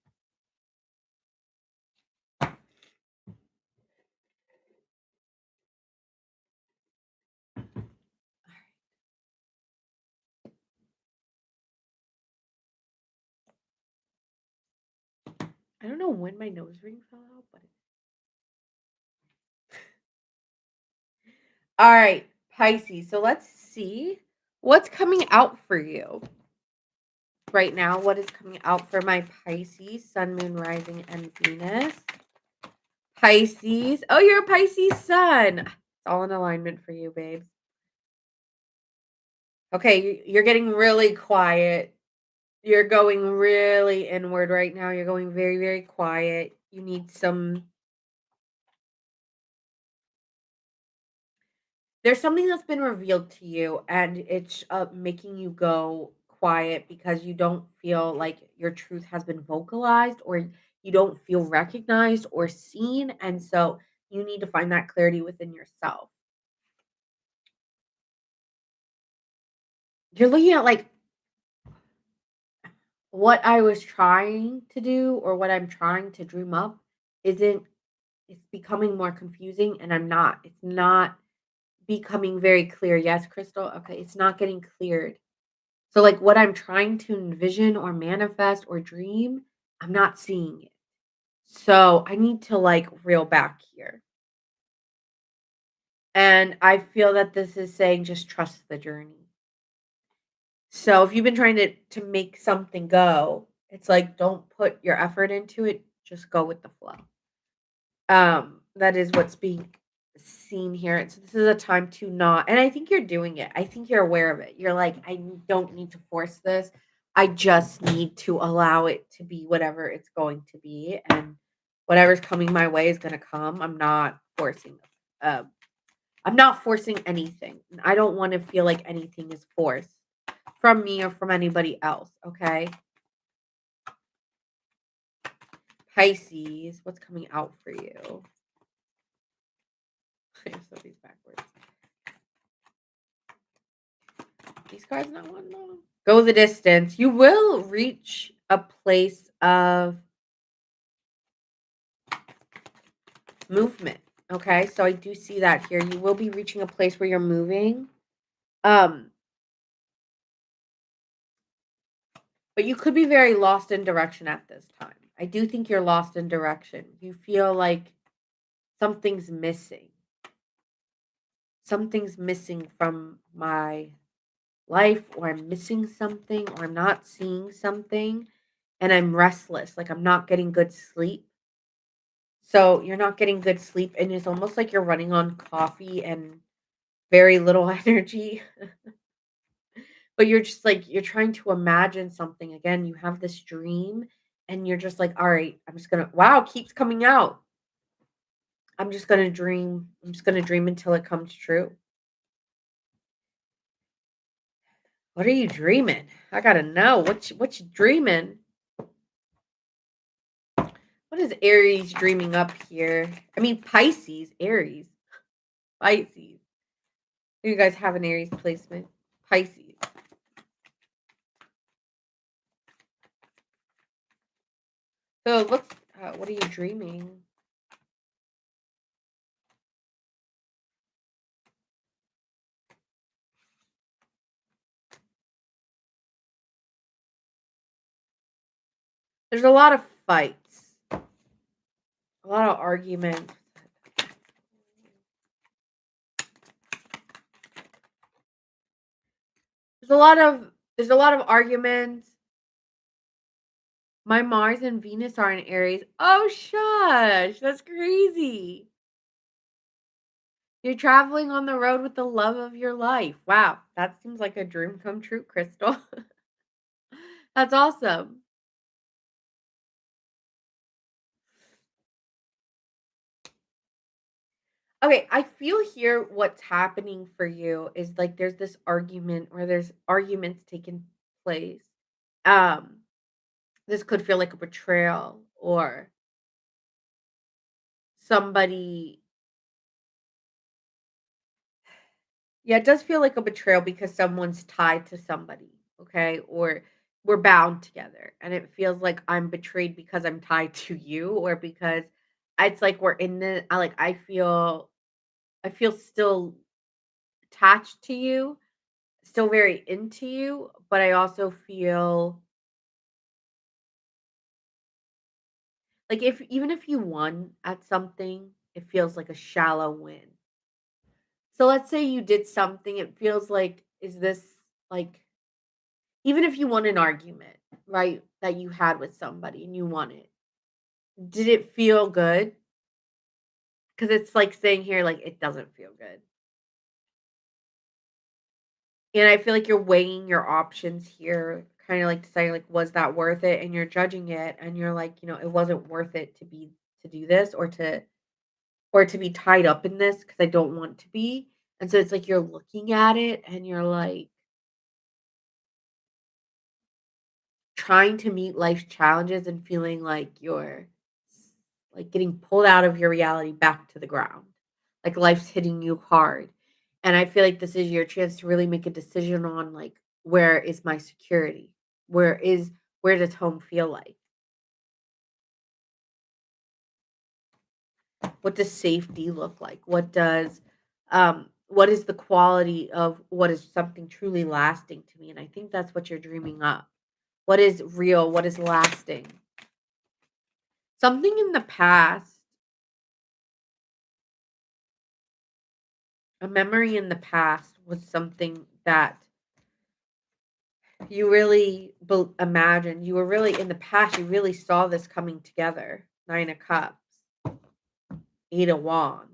I don't know when my nose ring fell out, but all right, Pisces. So let's see what's coming out for you right now. What is coming out for my Pisces, Sun, Moon, Rising, and Venus? Pisces. Oh, you're a Pisces sun. It's all in alignment for you, babes. Okay, you're getting really quiet. You're going really inward right now. You're going very, very quiet. You need some there's something that's been revealed to you and it's making you go quiet because you don't feel like your truth has been vocalized or you don't feel recognized or seen. And so you need to find that clarity within yourself. You're looking at like what I was trying to do or what I'm trying to dream up isn't it's becoming more confusing and it's not becoming very clear. Yes, Crystal. Okay, it's not getting cleared. So like what I'm trying to envision or manifest or dream, I'm not seeing it. So I need to like reel back here. And I feel that this is saying just trust the journey. So if you've been trying to make something go, it's like don't put your effort into it, just go with the flow. That is what's being seen here. So this is a time to not and I think you're doing it. I think you're aware of it. You're like, I don't need to force this. I just need to allow it to be whatever it's going to be. And whatever's coming my way is gonna come. Um, I'm not forcing anything. I don't want to feel like anything is forced from me or from anybody else. Okay. Pisces, what's coming out for you? I said these backwards. These cards not one long. Go the distance. You will reach a place of movement. Okay, so I do see that here. You will be reaching a place where you're moving. Um, but you could be very lost in direction at this time. I do think you're lost in direction. You feel like something's missing. Something's missing from my life, or I'm missing something, or I'm not seeing something, and I'm restless. Like I'm not getting good sleep. So you're not getting good sleep, and it's almost like you're running on coffee and very little energy. But you're just like you're trying to imagine something again. You have this dream, and you're just like, all right, I'm just gonna wow, keeps coming out. I'm just gonna dream. I'm just gonna dream until it comes true. What are you dreaming? I gotta know. What you dreaming? What is Aries dreaming up here? I mean Pisces, Aries, Pisces. You guys have an Aries placement. Pisces. So what's what are you dreaming? There's a lot of fights, a lot of arguments. There's a lot of there's a lot of arguments. My Mars and Venus are in Aries. Oh shush, that's crazy. You're traveling on the road with the love of your life. Wow, that seems like a dream come true, Crystal. That's awesome. Okay, I feel here what's happening for you is like there's this argument or there's arguments taking place. Um, this could feel like a betrayal or somebody yeah, it does feel like a betrayal because someone's tied to somebody, okay? Or we're bound together and it feels like I'm betrayed because I'm tied to you or because it's like we're in the I like I feel still attached to you, still very into you, but I also feel like if even if you won at something, it feels like a shallow win. So let's say you did something, it feels like is this like even if you won an argument, right, that you had with somebody and you won it, did it feel good? Because it's like saying here, like it doesn't feel good. And I feel like you're weighing your options here, kind of like deciding like was that worth it, and you're judging it and you're like, it wasn't worth it to do this or to be tied up in this because I don't want to be. And so it's like you're looking at it and you're like trying to meet life's challenges and feeling like you're like getting pulled out of your reality back to the ground. Like life's hitting you hard. And I feel like this is your chance to really make a decision on like where is my security? Where does home feel like? What does safety look like? What is the quality of what is something truly lasting to me? And I think that's what you're dreaming up. What is real? What is lasting? Something in the past, a memory in the past was something that you really imagined. You were really in the past, you really saw this coming together. 9 of Cups, 8 of Wands.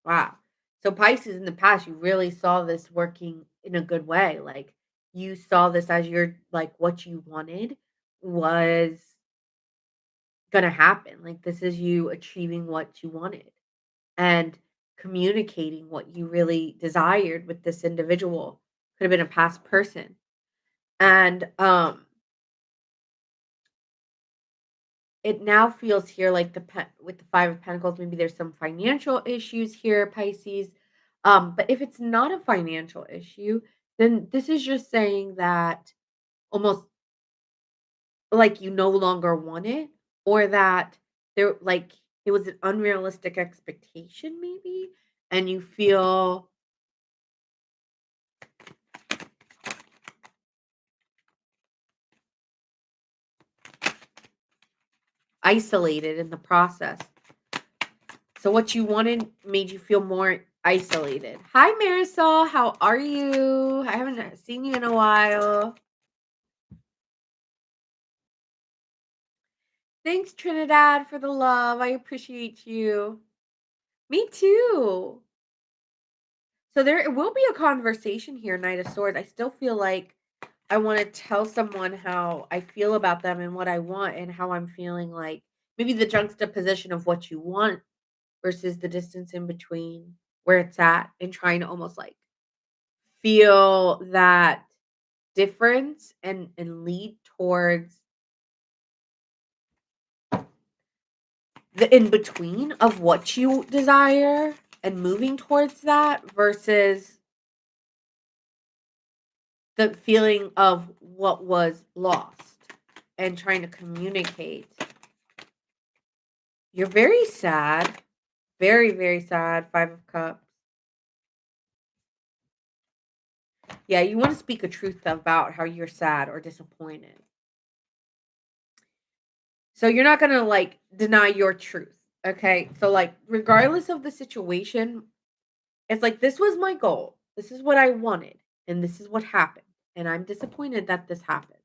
Wow. So Pisces in the past, you really saw this working in a good way. Like you saw this as your like what you wanted was gonna happen. Like this is you achieving what you wanted and communicating what you really desired with this individual. Could have been a past person. And it now feels here like with the 5 of Pentacles, maybe there's some financial issues here, Pisces. But if it's not a financial issue, then this is just saying that almost like you no longer want it, or that there like it was an unrealistic expectation, maybe, and you feel isolated in the process. So what you wanted made you feel more isolated. Hi, Marisol. How are you? I haven't seen you in a while. Thanks, Trinidad, for the love. I appreciate you. Me too. So there will be a conversation here, Knight of Swords. I still feel like I want to tell someone how I feel about them and what I want and how I'm feeling like maybe the juxtaposition of what you want versus the distance in between where it's at and trying to almost like feel that difference and lead towards the in between of what you desire and moving towards that versus the feeling of what was lost and trying to communicate. You're very sad, very, very sad. 5 of Cups. Yeah, you want to speak a truth about how you're sad or disappointed. So you're not gonna like deny your truth. Okay. So like regardless of the situation, it's like this was my goal. This is what I wanted. And this is what happened. And I'm disappointed that this happened.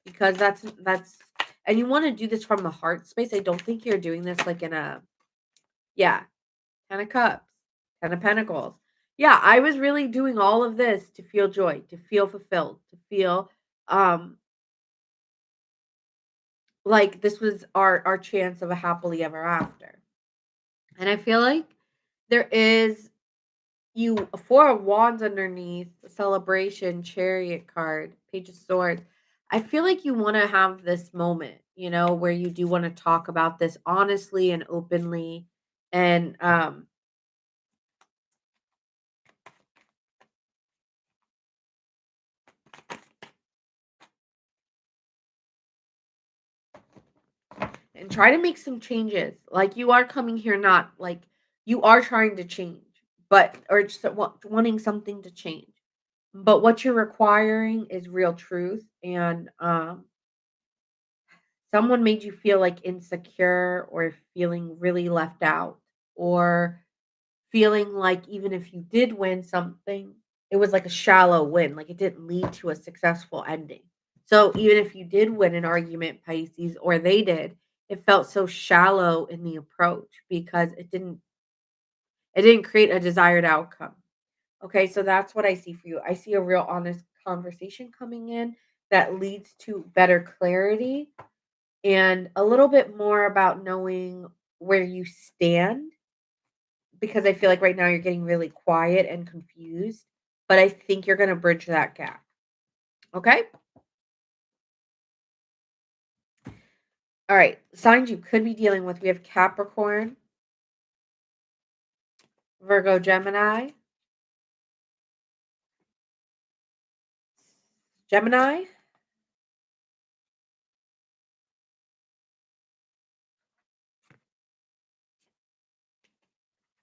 Because that's and you want to do this from the heart space. I don't think you're doing this like in a yeah, 10 of Cups, 10 of Pentacles. Yeah, I was really doing all of this to feel joy, to feel fulfilled, to feel um like this was our chance of a happily ever after. And I feel like there is you 4 of Wands underneath, celebration, chariot card, Page of Swords. I feel like you want to have this moment, where you do want to talk about this honestly and openly and and try to make some changes. Like you are coming here not like you are trying to change, but or just wanting something to change. But what you're requiring is real truth and someone made you feel like insecure or feeling really left out or feeling like even if you did win something, it was like a shallow win, like it didn't lead to a successful ending. So even if you did win an argument, Pisces, or they did, it felt so shallow in the approach because it didn't create a desired outcome. Okay, so that's what I see for you. I see a real honest conversation coming in that leads to better clarity and a little bit more about knowing where you stand, because I feel like right now you're getting really quiet and confused, but I think you're going to bridge that gap. Okay? All right. Signs you could be dealing with. We have Capricorn, Virgo, Gemini, Gemini,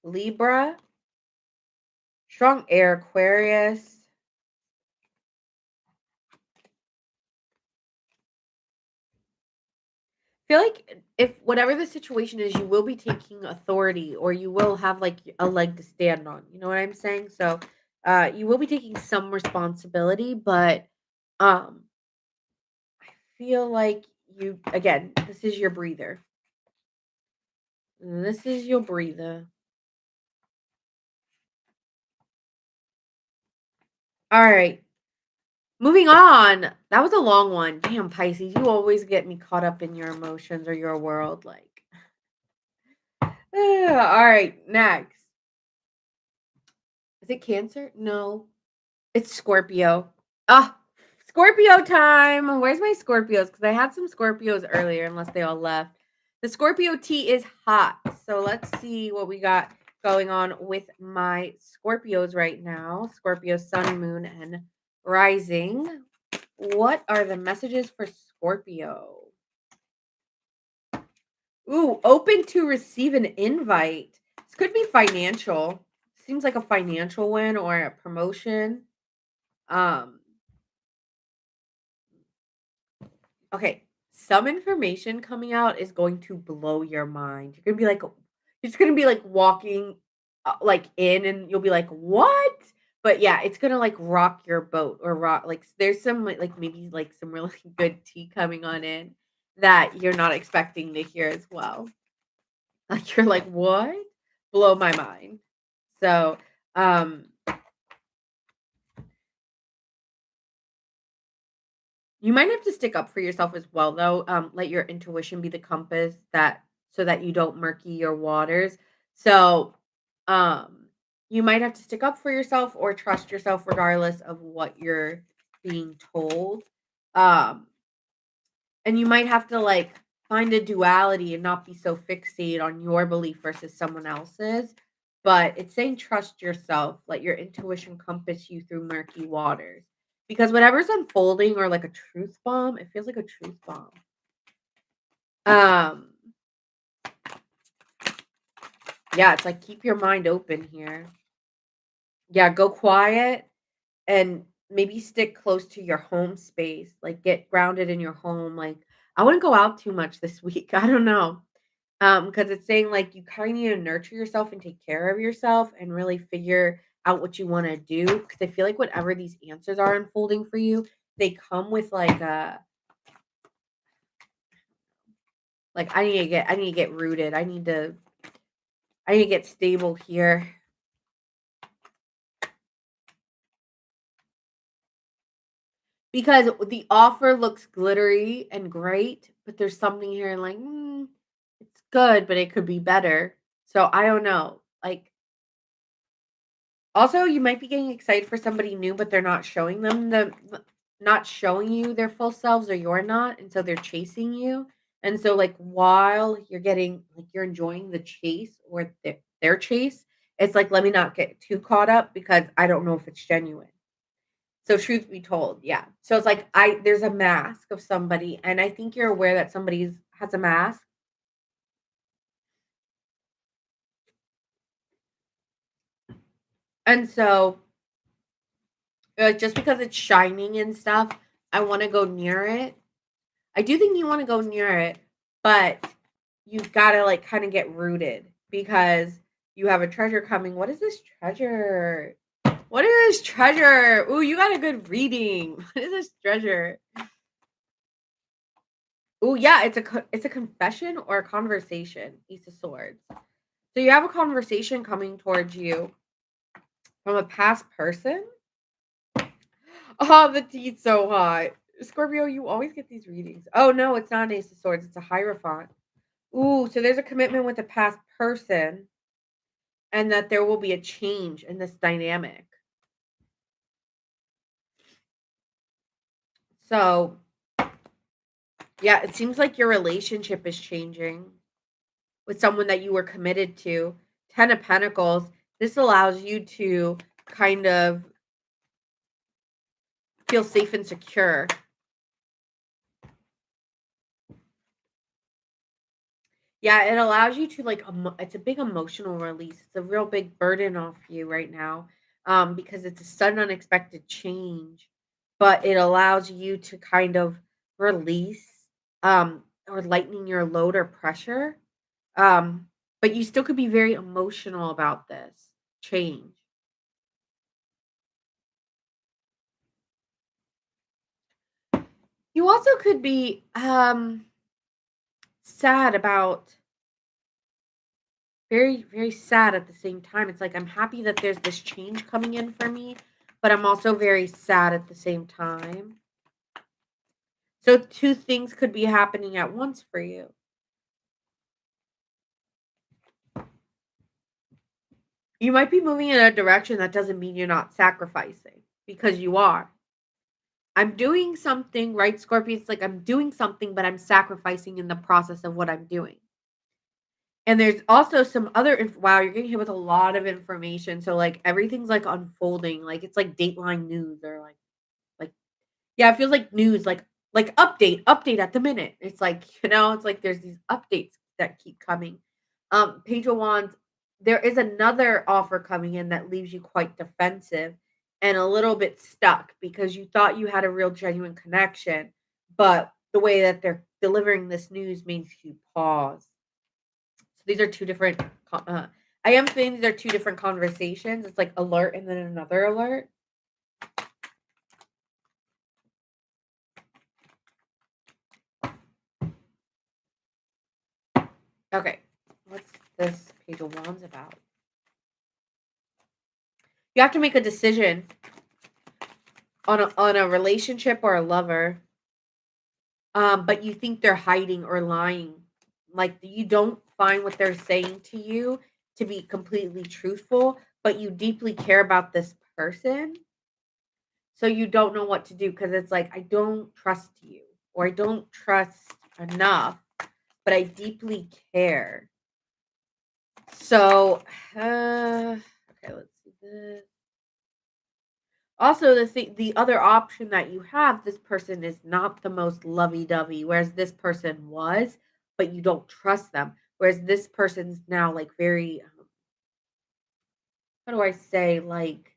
Libra, strong air, Aquarius. I feel like if whatever the situation is, you will be taking authority or you will have like a leg to stand on. You know what I'm saying? So you will be taking some responsibility, but um feel like you again, this is your breather. This is your breather. All right. Moving on. That was a long one. Damn, Pisces, you always get me caught up in your emotions or your world. Like, all right, next. Is it Cancer? No, it's Scorpio. Ah, Scorpio time. Where's my Scorpios? Because I had some Scorpios earlier, unless they all left. The Scorpio tea is hot. So let's see what we got going on with my Scorpios right now. Scorpio, sun, moon, and rising. What are the messages for Scorpio? Ooh, open to receive an invite. This could be financial. Seems like a financial win or a promotion. Um, okay, some information coming out is going to blow your mind. You're gonna be like, it's gonna be like walking, like in, and you'll be like, "What?" But yeah, it's gonna like rock your boat or rock. Like, there's some like maybe like some really good tea coming on in that you're not expecting to hear as well. Like you're like, "What?" Blow my mind. So, um, you might have to stick up for yourself as well, though. Let your intuition be the compass that so that you don't murky your waters. So, um, you might have to stick up for yourself or trust yourself regardless of what you're being told. Um, and you might have to like find a duality and not be so fixated on your belief versus someone else's. But it's saying trust yourself, let your intuition compass you through murky waters. Because whatever's unfolding or like a truth bomb, it feels like a truth bomb. Um, yeah, it's like keep your mind open here. Yeah, go quiet and maybe stick close to your home space. Like get grounded in your home. Like I wouldn't go out too much this week. I don't know. Because it's saying like you kind of need to nurture yourself and take care of yourself and really figure out what you want to do. Because I feel like whatever these answers are unfolding for you, they come with like I need to get rooted. I need to get stable here. Because the offer looks glittery and great, but there's something here like it's good, but it could be better. So I don't know. Like also, you might be getting excited for somebody new, but they're not showing them not showing you their full selves or you're not, and so they're chasing you. And so like while you're getting like you're enjoying the chase or their chase, it's like let me not get too caught up because I don't know if it's genuine. So truth be told, yeah. So it's like there's a mask of somebody and I think you're aware that somebody's has a mask. And so just because it's shining and stuff, I want to go near it. I do think you want to go near it, but you've got to like kind of get rooted because you have a treasure coming. What is this treasure? What is this treasure? Ooh, you got a good reading. What is this treasure? Ooh, yeah, it's a confession or a conversation. Ace of Swords. So you have a conversation coming towards you from a past person. Oh, the tea's so hot. Scorpio, you always get these readings. Oh, no, it's not an Ace of Swords. It's a Hierophant. Ooh, so there's a commitment with a past person and that there will be a change in this dynamic. So, yeah, it seems like your relationship is changing with someone that you were committed to. 10 of Pentacles. This allows you to kind of feel safe and secure. Yeah, it allows you to like it's a big emotional release. It's a real big burden off you right now. Because it's a sudden unexpected change, but it allows you to kind of release or lightening your load or pressure. Um, but you still could be very emotional about this change. You also could be sad about very, very sad at the same time. It's like I'm happy that there's this change coming in for me, but I'm also very sad at the same time. So two things could be happening at once for you. You might be moving in a direction that doesn't mean you're not sacrificing because you are. I'm doing something, right, Scorpio? It's like I'm doing something, but I'm sacrificing in the process of what I'm doing. And there's also some other wow, you're getting hit with a lot of information. So like everything's like unfolding, like it's like Dateline news or like yeah, it feels like news, like update at the minute. It's like, it's like there's these updates that keep coming. Page of Wands, there is another offer coming in that leaves you quite defensive and a little bit stuck because you thought you had a real genuine connection, but the way that they're delivering this news makes you pause. So these are two different I am saying these are two different conversations. It's like alert and then another alert. Okay. What's this Page of Wands about? You have to make a decision on a relationship or a lover. But you think they're hiding or lying. Like you don't find what they're saying to you to be completely truthful, but you deeply care about this person. So you don't know what to do because it's like, I don't trust you or I don't trust enough, but I deeply care. So, okay, let's see this. Also, the other option that you have, this person is not the most lovey-dovey, whereas this person was, but you don't trust them. Whereas this person's now like very, how do I say, like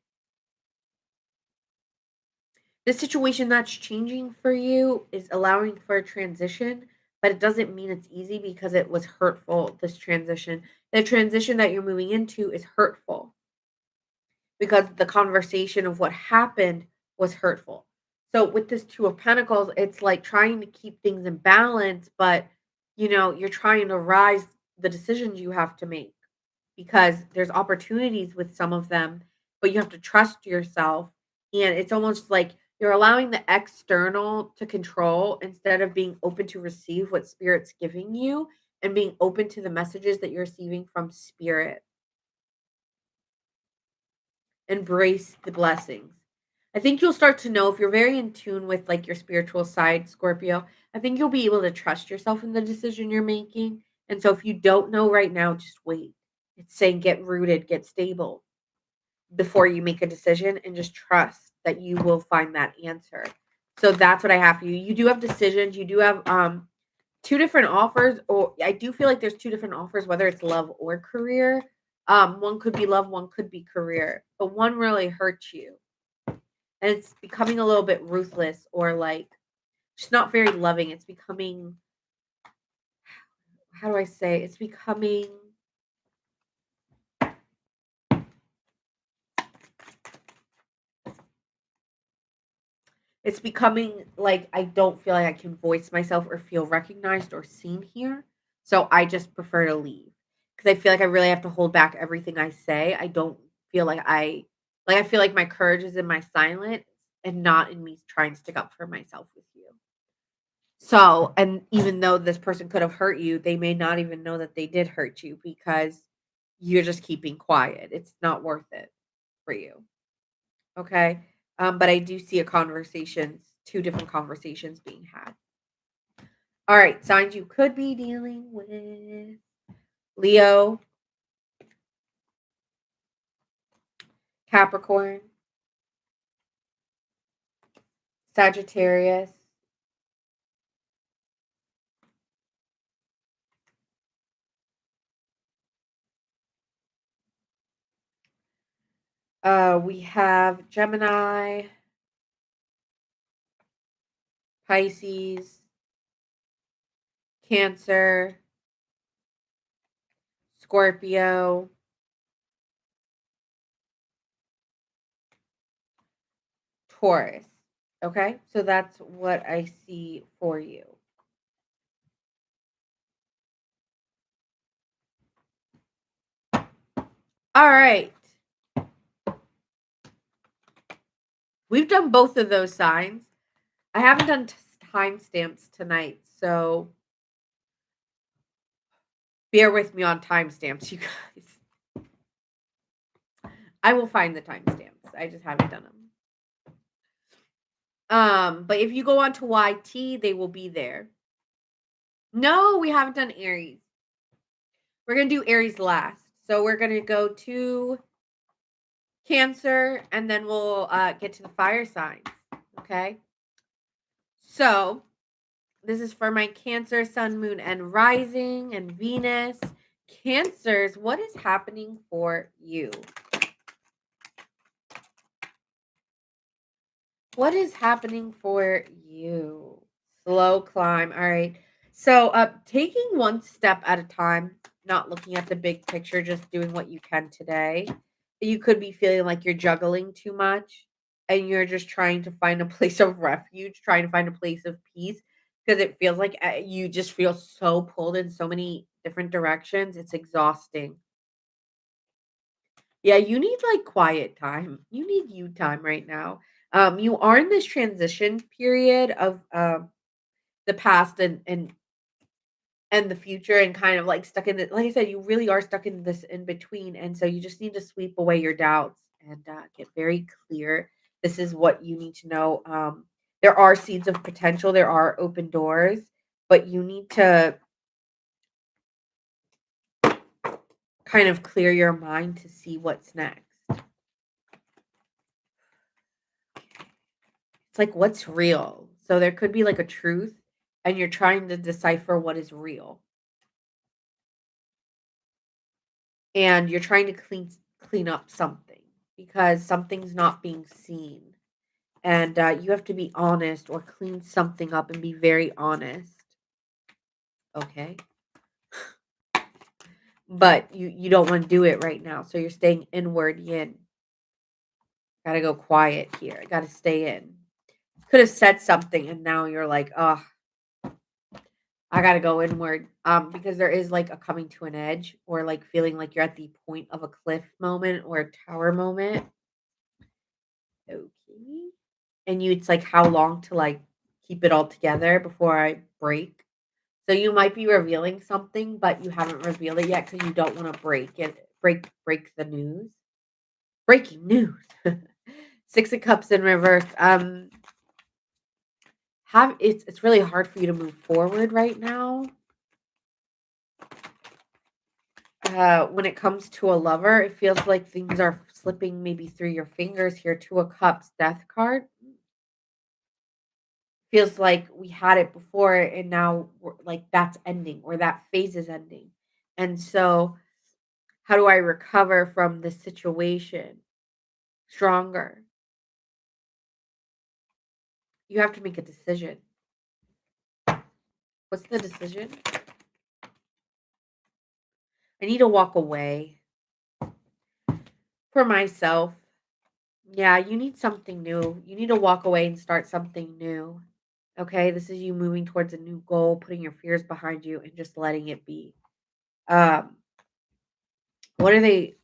the situation that's changing for you is allowing for a transition, but it doesn't mean it's easy because it was hurtful, this transition. The transition that you're moving into is hurtful because the conversation of what happened was hurtful. So with this 2 of Pentacles, it's like trying to keep things in balance, but you're trying to rise the decisions you have to make because there's opportunities with some of them, but you have to trust yourself. And it's almost like you're allowing the external to control instead of being open to receive what spirit's giving you and being open to the messages that you're receiving from spirit. Embrace the blessings. I think you'll start to know if you're very in tune with like your spiritual side, Scorpio. I think you'll be able to trust yourself in the decision you're making. And so if you don't know right now, just wait. It's saying get rooted, get stable before you make a decision and just trust that you will find that answer. So that's what I have for you. You do have decisions. You do have two different offers, or I do feel like there's two different offers, whether it's love or career. One could be love, one could be career, but one really hurts you. And it's becoming a little bit ruthless or like just not very loving. It's becoming, how do I say? It's becoming like I don't feel like I can voice myself or feel recognized or seen here. So I just prefer to leave because I feel like I really have to hold back everything I say. I don't feel like I feel like my courage is in my silence and not in me trying to stick up for myself with you. So, and even though this person could have hurt you, they may not even know that they did hurt you because you're just keeping quiet. It's not worth it for you. Okay. But I do see two different conversations being had. All right. Signs you could be dealing with: Leo, Capricorn, Sagittarius, we have Gemini, Pisces, Cancer, Scorpio, Taurus. Okay, so that's what I see for you. All right. We've done both of those signs. I haven't done timestamps tonight, so bear with me on timestamps, you guys. I will find the timestamps. I just haven't done them. But if you go on to YT, they will be there. No, we haven't done Aries. We're gonna do Aries last. So we're gonna go to Cancer, and then we'll get to the fire signs. Okay. So this is for my Cancer, Sun, Moon, and Rising, and Venus. Cancers, what is happening for you? What is happening for you? Slow climb. All right. So, taking one step at a time, not looking at the big picture, just doing what you can today. You could be feeling like you're juggling too much and you're just trying to find a place of refuge, trying to find a place of peace because it feels like you just feel so pulled in so many different directions. It's exhausting. Yeah, you need like quiet time. You need you time right now. You are in this transition period of the past and the future, and kind of like stuck in the, like I said, you really are stuck in this in between, and so you just need to sweep away your doubts and get very clear. This is what you need to know. There are seeds of potential. There are open doors, but you need to kind of clear your mind to see what's next. It's like, what's real? So there could be like a truth, and you're trying to decipher what is real. And you're trying to clean up something because something's not being seen. And you have to be honest or clean something up and be very honest. Okay. But you don't want to do it right now. So you're staying inward yin. Gotta go quiet here. Gotta stay in. Could have said something and now you're like, oh, I gotta go inward. Because there is like a coming to an edge or like feeling like you're at the point of a cliff moment or a tower moment. Okay. And it's like, how long to like keep it all together before I break? So you might be revealing something, but you haven't revealed it yet because you don't want to break the news. Breaking news. Six of Cups in reverse. Have it's really hard for you to move forward right now. When it comes to a lover, it feels like things are slipping maybe through your fingers here. Two of Cups, Death card. Feels like we had it before and now like that's ending or that phase is ending. And so how do I recover from this situation stronger? You have to make a decision. What's the decision? I need to walk away for myself. Yeah, you need something new. You need to walk away and start something new. Okay, this is you moving towards a new goal, putting your fears behind you and just letting it be. Um, what are they?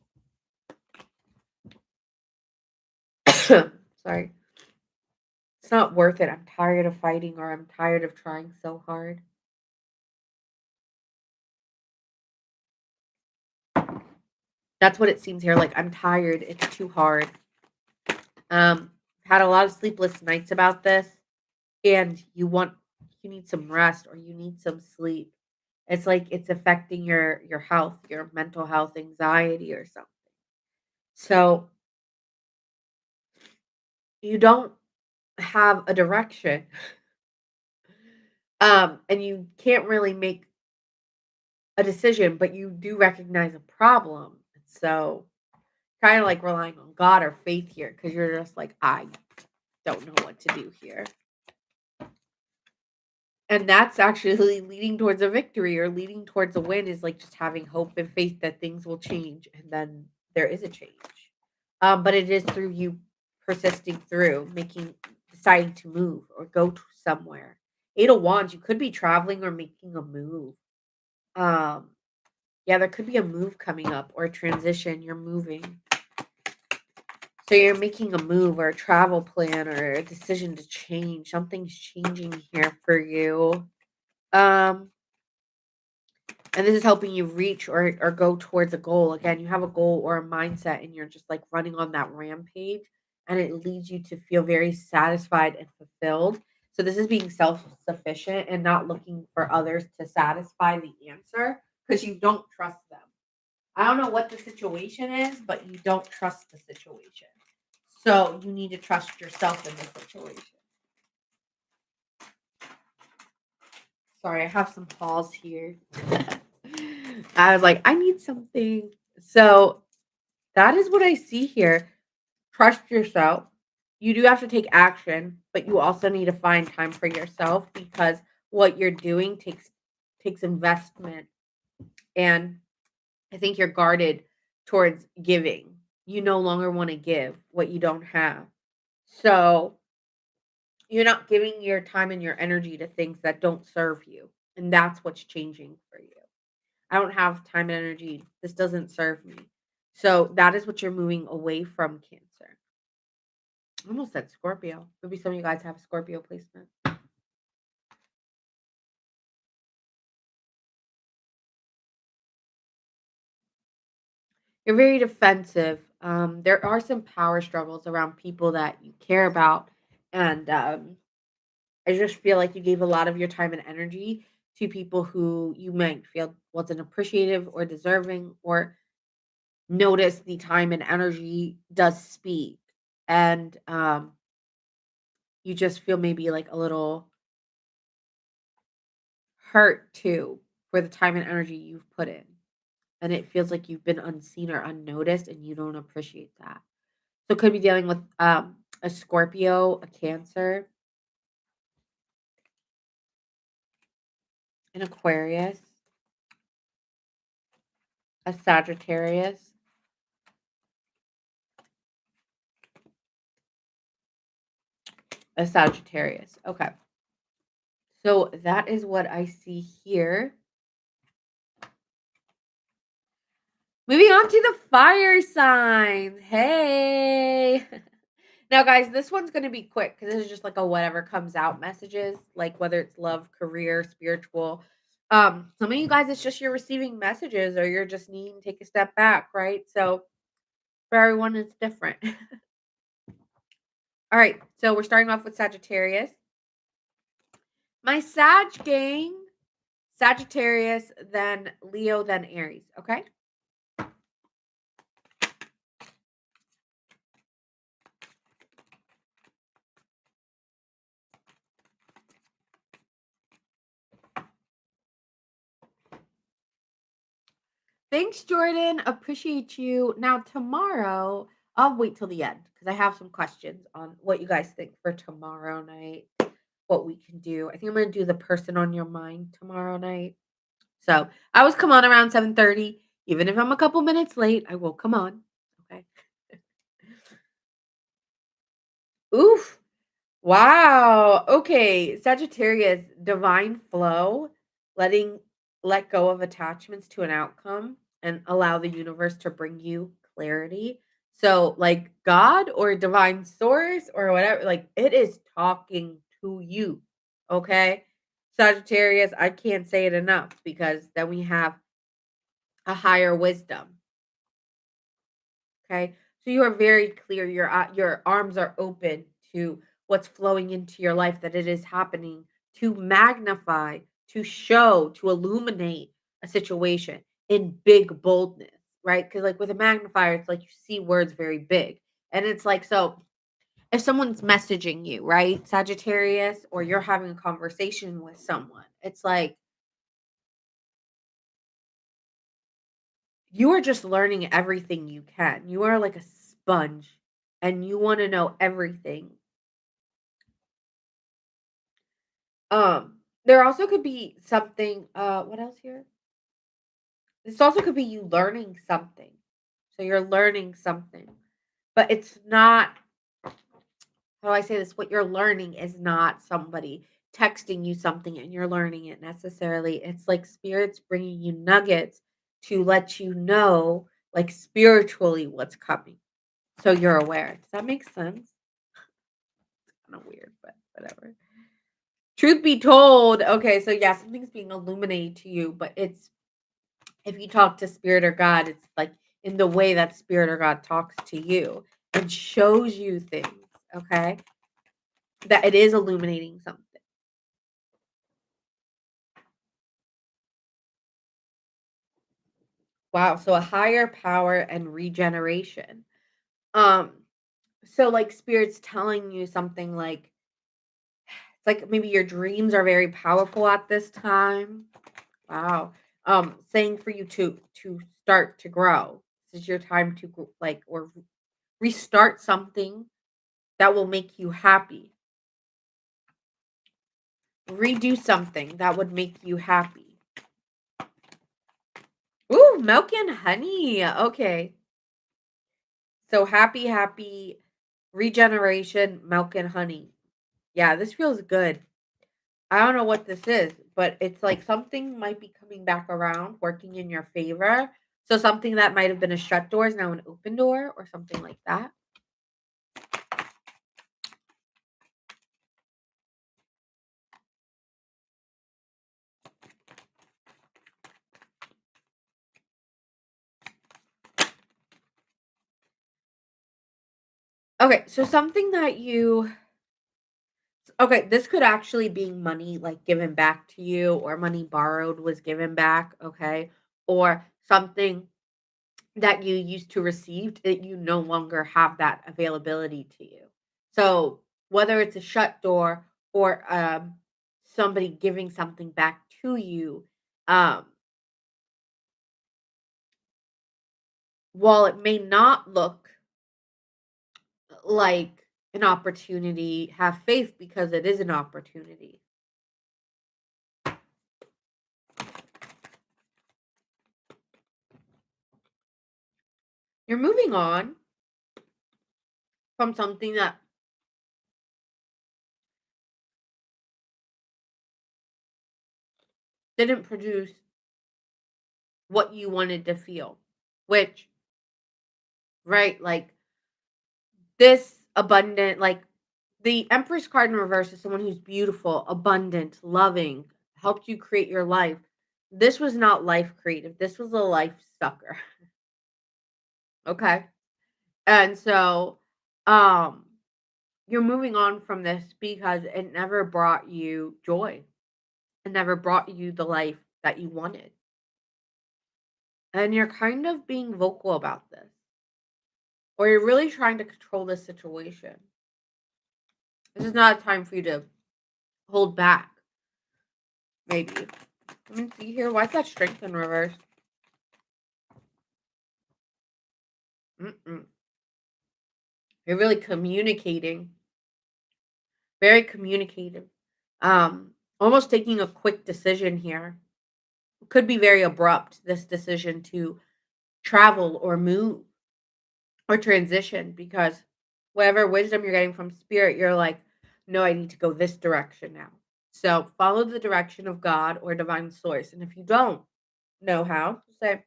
Sorry. It's not worth it. I'm tired of fighting or I'm tired of trying so hard. That's what it seems here. Like I'm tired. It's too hard. Had a lot of sleepless nights about this and you need some rest or you need some sleep. It's like it's affecting your health, your mental health, anxiety or something. So you don't have a direction. And you can't really make a decision, but you do recognize a problem. So kind of like relying on God or faith here because you're just like, I don't know what to do here. And that's actually leading towards a victory or leading towards a win is like just having hope and faith that things will change and then there is a change. But it is through you persisting through, deciding to move or go to somewhere. Eight of Wands, you could be traveling or making a move. Um, yeah, there could be a move coming up or a transition. You're moving. So you're making a move or a travel plan or a decision to change. Something's changing here for you. Um, and this is helping you reach or go towards a goal. Again, you have a goal or a mindset and you're just like running on that rampage and it leads you to feel very satisfied and fulfilled. So this is being self-sufficient and not looking for others to satisfy the answer because you don't trust them. I don't know what the situation is, but you don't trust the situation. So you need to trust yourself in the situation. Sorry, I have some pause here. I was like, I need something. So that is what I see here. Trust yourself. You do have to take action, but you also need to find time for yourself because what you're doing takes investment. And I think you're guarded towards giving. You no longer want to give what you don't have. So you're not giving your time and your energy to things that don't serve you. And that's what's changing for you. I don't have time and energy. This doesn't serve me. So that is what you're moving away from, Cancer. I almost said Scorpio. Maybe some of you guys have Scorpio placement. You're very defensive. There are some power struggles around people that you care about. And I just feel like you gave a lot of your time and energy to people who you might feel wasn't appreciative or deserving or notice the time and energy does speak. And you just feel maybe like a little hurt too for the time and energy you've put in. And it feels like you've been unseen or unnoticed and you don't appreciate that. So could be dealing with a Scorpio, a Cancer, an Aquarius, a Sagittarius, a Sagittarius. Okay. So that is what I see here. Moving on to the fire signs. Hey. Now, guys, this one's going to be quick because this is just like a whatever comes out messages, like whether it's love, career, spiritual. Some of you guys, it's just you're receiving messages or you're just needing to take a step back, right? So for everyone, it's different. All right. So we're starting off with Sagittarius. My Sag gang, Sagittarius, then Leo, then Aries. Okay. Thanks, Jordan. Appreciate you. Now, tomorrow, I'll wait till the end because I have some questions on what you guys think for tomorrow night, what we can do. I think I'm going to do the person on your mind tomorrow night. So I always come on around 7:30. Even if I'm a couple minutes late, I will come on. Okay. Oof. Wow. Okay. Sagittarius, divine flow, letting let go of attachments to an outcome and allow the universe to bring you clarity. So, like God or divine source or whatever, like it is talking to you. Okay. Sagittarius, I can't say it enough because then we have a higher wisdom. Okay. So you are very clear. Your arms are open to what's flowing into your life, that it is happening to magnify, to show, to illuminate a situation in big boldness, right? Because like with a magnifier, it's like you see words very big. And it's like, so if someone's messaging you, right, Sagittarius, or you're having a conversation with someone, it's like you are just learning everything you can. You are like a sponge and you want to know everything. There also could be something, what else here? This also could be you learning something. So you're learning something, but it's not, how do I say this? What you're learning is not somebody texting you something and you're learning it necessarily. It's like spirits bringing you nuggets to let you know, like spiritually, what's coming. So you're aware. Does that make sense? Kind of weird, but whatever. Truth be told, okay, so yeah, something's being illuminated to you, but it's, if you talk to spirit or God, it's like in the way that spirit or God talks to you and shows you things, okay? That it is illuminating something. Wow, so a higher power and regeneration. Um, so like spirits telling you something like, it's like maybe your dreams are very powerful at this time. Wow. Saying for you to start to grow. This is your time to like or restart something that will make you happy. Redo something that would make you happy. Ooh, milk and honey. Okay. So happy, happy, regeneration, milk and honey. Yeah, this feels good. I don't know what this is, but it's like something might be coming back around, working in your favor. So something that might have been a shut door is now an open door or something like that. Okay, so something that you, okay, this could actually be money like given back to you or money borrowed was given back, okay? Or something that you used to receive that you no longer have that availability to you. So, whether it's a shut door or somebody giving something back to you, um while it may not look like an opportunity, have faith because it is an opportunity. You're moving on from something that didn't produce what you wanted to feel, which, right, like this abundant, like the Empress card in reverse is someone who's beautiful, abundant, loving, helped you create your life. This was not life creative. This was a life sucker. Okay. And so, um, you're moving on from this because it never brought you joy. It never brought you the life that you wanted. And you're kind of being vocal about this, or you're really trying to control this situation. This is not a time for you to hold back, maybe. Let me see here. Why is that strength in reverse? Mm-mm. You're really communicating, very communicative. Almost taking a quick decision here. Could be very abrupt, this decision to travel or move or transition because whatever wisdom you're getting from spirit, you're like, no, I need to go this direction now. So follow the direction of God or divine source. And if you don't know how, say,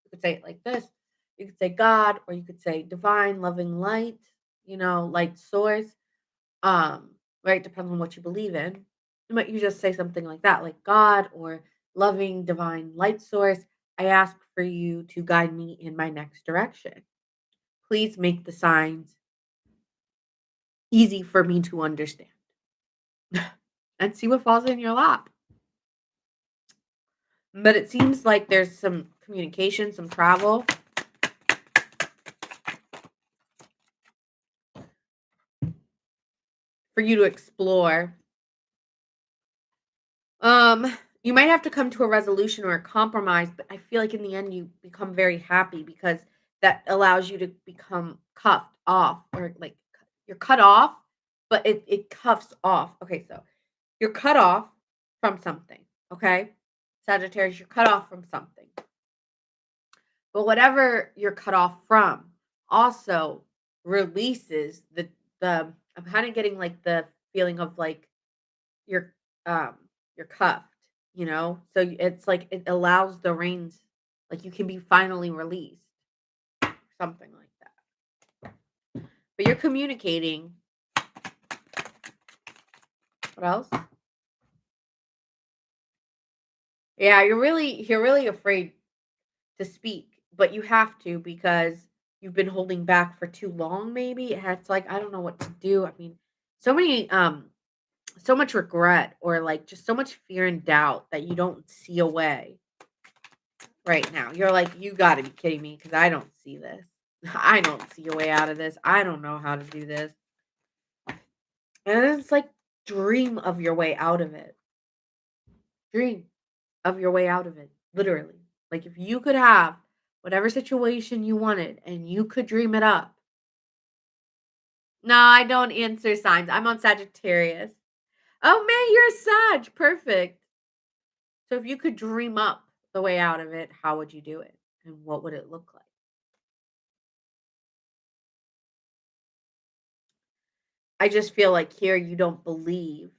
you could say it like this. You could say God, or you could say divine, loving light, light source. Right? Depends on what you believe in. But you just say something like that, like God or loving divine light source. I ask for you to guide me in my next direction. Please make the signs easy for me to understand and see what falls in your lap. But it seems like there's some communication, some travel. For you to explore. You might have to come to a resolution or a compromise, but I feel like in the end you become very happy because that allows you to become cuffed off, or like you're cut off, but it cuffs off. Okay, so you're cut off from something, okay? Sagittarius, you're cut off from something. But whatever you're cut off from also releases the I'm kind of getting like the feeling of like you're um you're cuffed, so it's like it allows the reins, like you can be finally released, something like that. But you're communicating. What else? Yeah, you're really afraid to speak, but you have to because you've been holding back for too long. Maybe it's like I don't know what to do. I mean, so many so much regret, or like just so much fear and doubt that you don't see a way right now. You're like, you got to be kidding me because I don't see this. I don't see a way out of this. I don't know how to do this. And it's like, dream of your way out of it. Dream of your way out of it. Literally. Like, if you could have whatever situation you wanted and you could dream it up. No, I don't answer signs. I'm on Sagittarius. Oh, man, you're a Sag. Perfect. So if you could dream up the way out of it, how would you do it? And what would it look like? I just feel like here you don't believe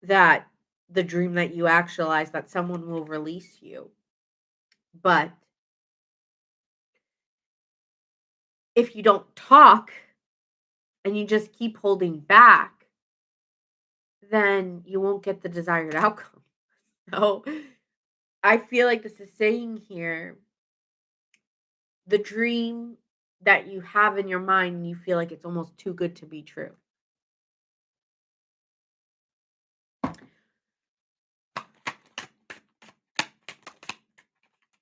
that the dream that you actualize, that someone will release you. But if you don't talk and you just keep holding back, then you won't get the desired outcome. So I feel like this is saying here, the dream that you have in your mind, you feel like it's almost too good to be true.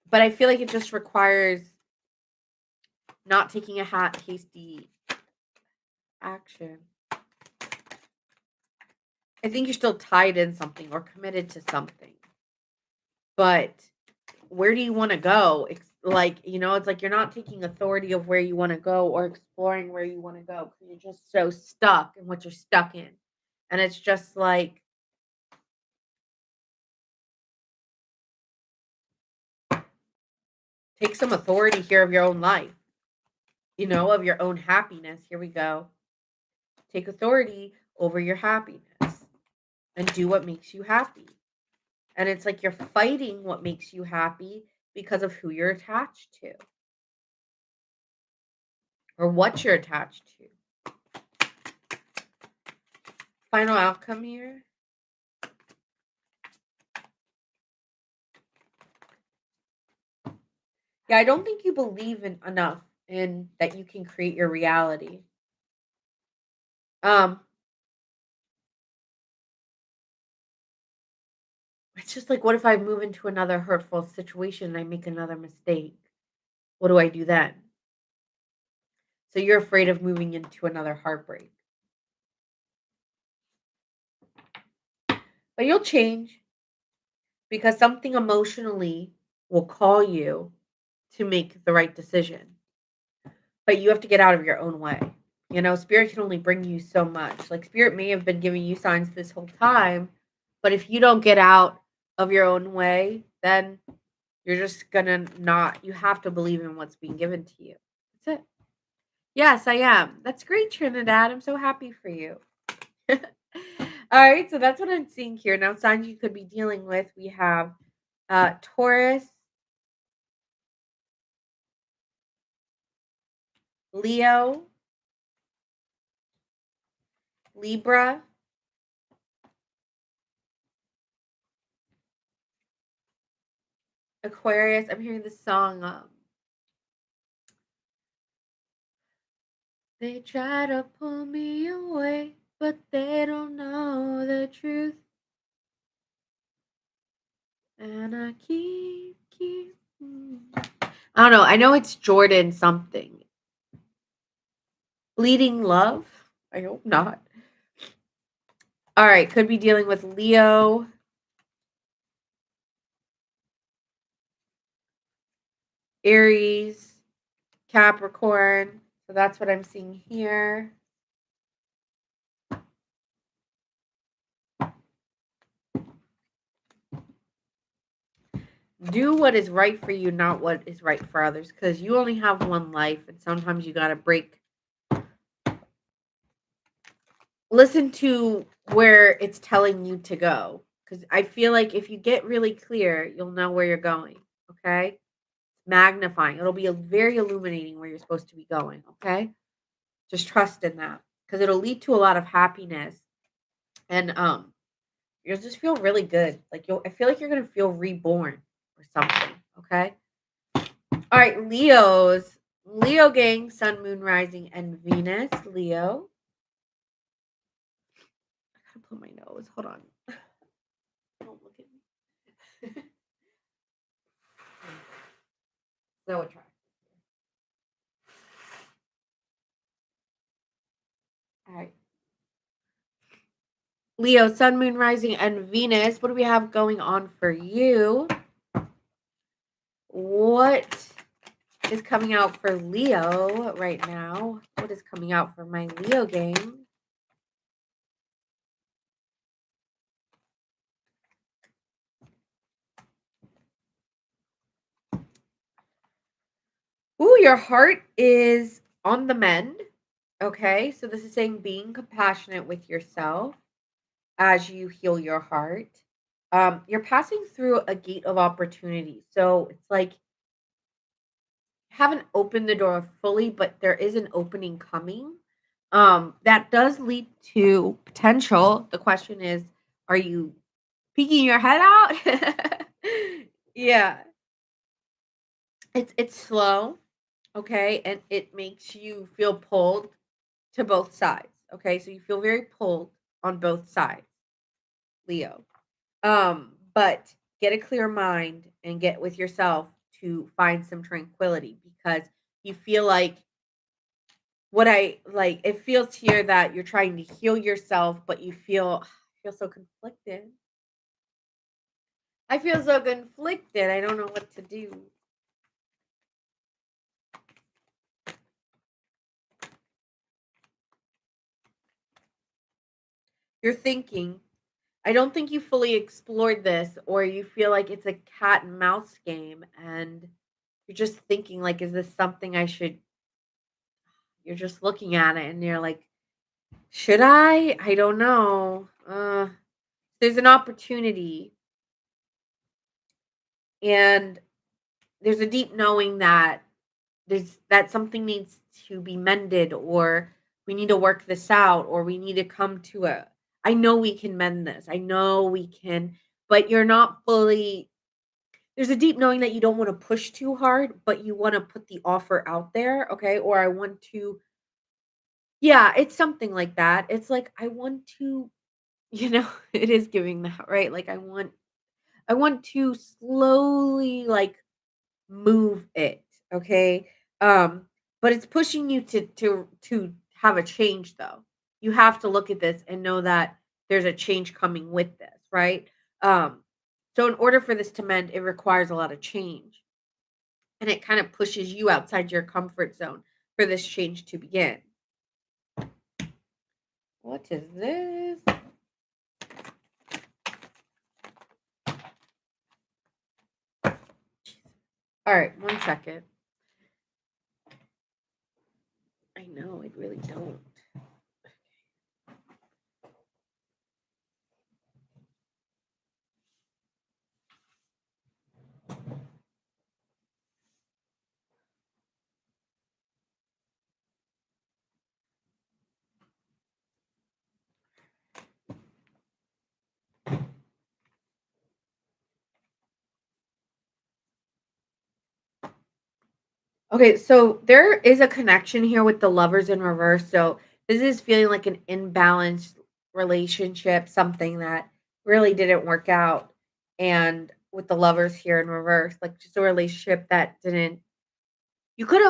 But I feel like it just requires not taking a hasty action. I think you're still tied in something or committed to something. But where do you want to go? It's like, it's like you're not taking authority of where you want to go or exploring where you want to go because you're just so stuck in what you're stuck in. And it's just like, take some authority here of your own life, of your own happiness. Here we go. Take authority over your happiness and do what makes you happy. And it's like you're fighting what makes you happy because of who you're attached to or what you're attached to. Final outcome here. Yeah, I don't think you believe in enough in that you can create your reality. Um, it's just like, what if I move into another hurtful situation and I make another mistake? What do I do then? So you're afraid of moving into another heartbreak. But you'll change because something emotionally will call you to make the right decision. But you have to get out of your own way. Spirit can only bring you so much. Like, spirit may have been giving you signs this whole time, but if you don't get out of your own way, then you're just gonna not, you have to believe in what's being given to you. That's it. Yes, I am. That's great, Trinidad. I'm so happy for you. All right, so that's what I'm seeing here. Now, signs you could be dealing with, we have Taurus, Leo, Libra, Aquarius. I'm hearing the song. They try to pull me away, but they don't know the truth. And I keep. I don't know. I know it's Jordan something. Bleeding love? I hope not. All right. Could be dealing with Leo. Aries, Capricorn. So that's what I'm seeing here. Do what is right for you, not what is right for others, because you only have one life, and sometimes you got to break. Listen to where it's telling you to go, because I feel like if you get really clear, you'll know where you're going. Okay, magnifying. It'll be very illuminating where you're supposed to be going. Okay, just trust in that, because it'll lead to a lot of happiness, and you'll just feel really good. Like I feel like you're gonna feel reborn or something. Okay. All right, Leos. Leo gang, Sun, Moon, Rising, and Venus. Leo. I gotta put my nose. Hold on. Don't look at me. So attractive. All right. Leo, Sun, Moon, Rising, and Venus. What do we have going on for you? What is coming out for Leo right now? What is coming out for my Leo gang? Ooh, your heart is on the mend. Okay, so this is saying being compassionate with yourself as you heal your heart. You're passing through a gate of opportunity. So it's like you haven't opened the door fully, but there is an opening coming. That does lead to potential. The question is, are you peeking your head out? Yeah. It's slow, okay, and it makes you feel pulled to both sides. Okay, so you feel very pulled on both sides, Leo. But get a clear mind and get with yourself to find some tranquility, because you feel like what I like it feels here that you're trying to heal yourself, but you feel so conflicted. I feel so conflicted. I don't know what to do. You're thinking, I don't think you fully explored this, or you feel like it's a cat and mouse game, and you're just thinking like, is this something I should you're just looking at it and you're like, should I? I don't know. There's an opportunity, and there's a deep knowing that something needs to be mended, or we need to work this out, or we need to come to a I know we can mend this. I know we can, but you're not fully there's a deep knowing that you don't want to push too hard, but you want to put the offer out there, okay? Or I want to yeah, it's something like that. It's like I want to, it is giving that, right? Like I want to slowly like move it, okay? But it's pushing you to have a change though. You have to look at this and know that there's a change coming with this, right? Um, so in order for this to mend, it requires a lot of change. And it kind of pushes you outside your comfort zone for this change to begin. What is this? All right, one second. I know, I really don't. Okay, so there is a connection here with the lovers in reverse. So this is feeling like an imbalanced relationship, something that really didn't work out. And with the lovers here in reverse, like just a relationship that didn't you could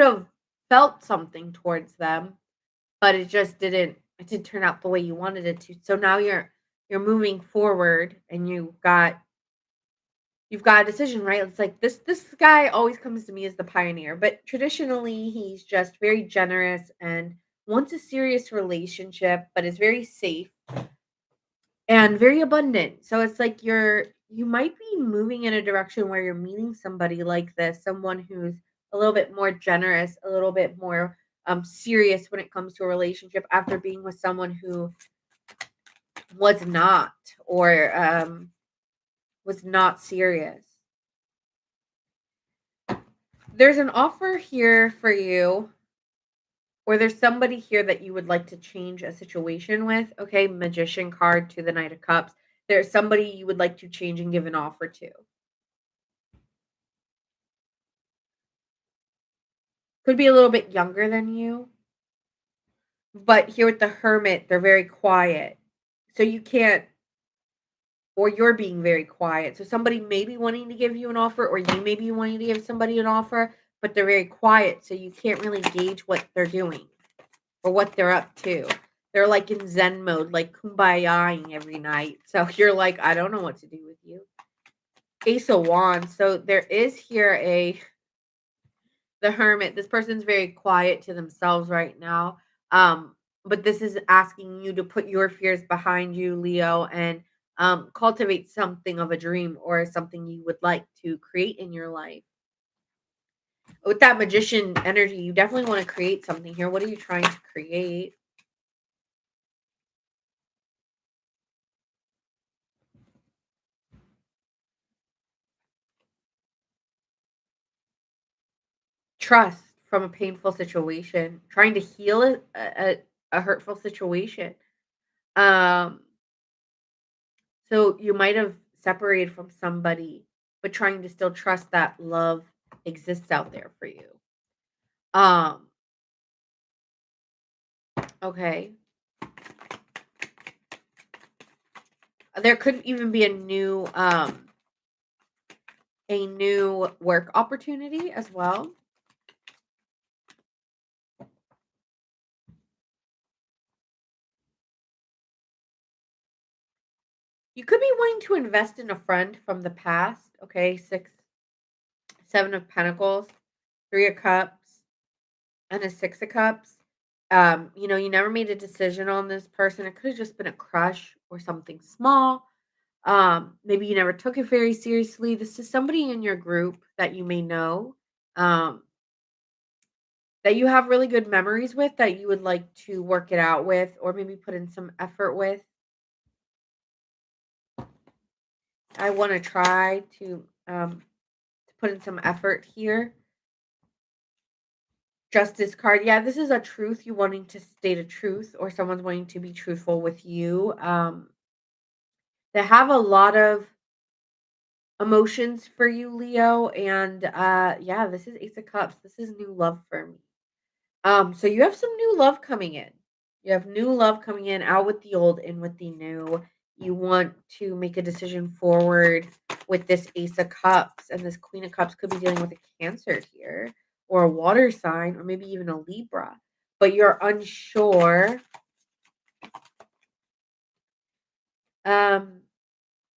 have felt something towards them, but it didn't turn out the way you wanted it to. So now you're moving forward and you've got a decision, right? It's like this guy always comes to me as the pioneer, but traditionally he's just very generous and wants a serious relationship, but is very safe and very abundant. So it's like you might be moving in a direction where you're meeting somebody like this, someone who's a little bit more generous, a little bit more serious when it comes to a relationship after being with someone who was not or was not serious. There's an offer here for you, or there's somebody here that you would like to change a situation with. Okay, Magician card to the Knight of Cups. There's somebody you would like to change and give an offer to. Could be a little bit younger than you, but here with the Hermit, they're very quiet. So you can't, or you're being very quiet. So somebody may be wanting to give you an offer, or you may be wanting to give somebody an offer, but they're very quiet. So you can't really gauge what they're doing or what they're up to. They're like in Zen mode, like kumbayaing every night. So you're like, I don't know what to do with you. Ace of Wands. So there is here the Hermit. This person's very quiet to themselves right now. But this is asking you to put your fears behind you, Leo, and cultivate something of a dream or something you would like to create in your life. With that magician energy, you definitely want to create something here. What are you trying to create? Trust from a painful situation, trying to heal a hurtful situation. Um, so you might have separated from somebody, but trying to still trust that love exists out there for you. Um, okay. There could even be a new work opportunity as well. You could be wanting to invest in a friend from the past. Okay, six, seven of pentacles, three of cups, and a six of cups. You never made a decision on this person. It could have just been a crush or something small. Maybe you never took it very seriously. This is somebody in your group that you may know, um, that you have really good memories with, that you would like to work it out with, or maybe put in some effort with. I want to try to put in some effort here. Justice card. Yeah, this is a truth. You wanting to state a truth, or someone's wanting to be truthful with you. They have a lot of emotions for you, Leo, and yeah, this is Ace of Cups. This is new love for me. So you have some new love coming in. You have new love coming in, out with the old, in with the new. You want to make a decision forward with this Ace of Cups, and this Queen of Cups could be dealing with a Cancer here, or a water sign, or maybe even a Libra. But you're unsure um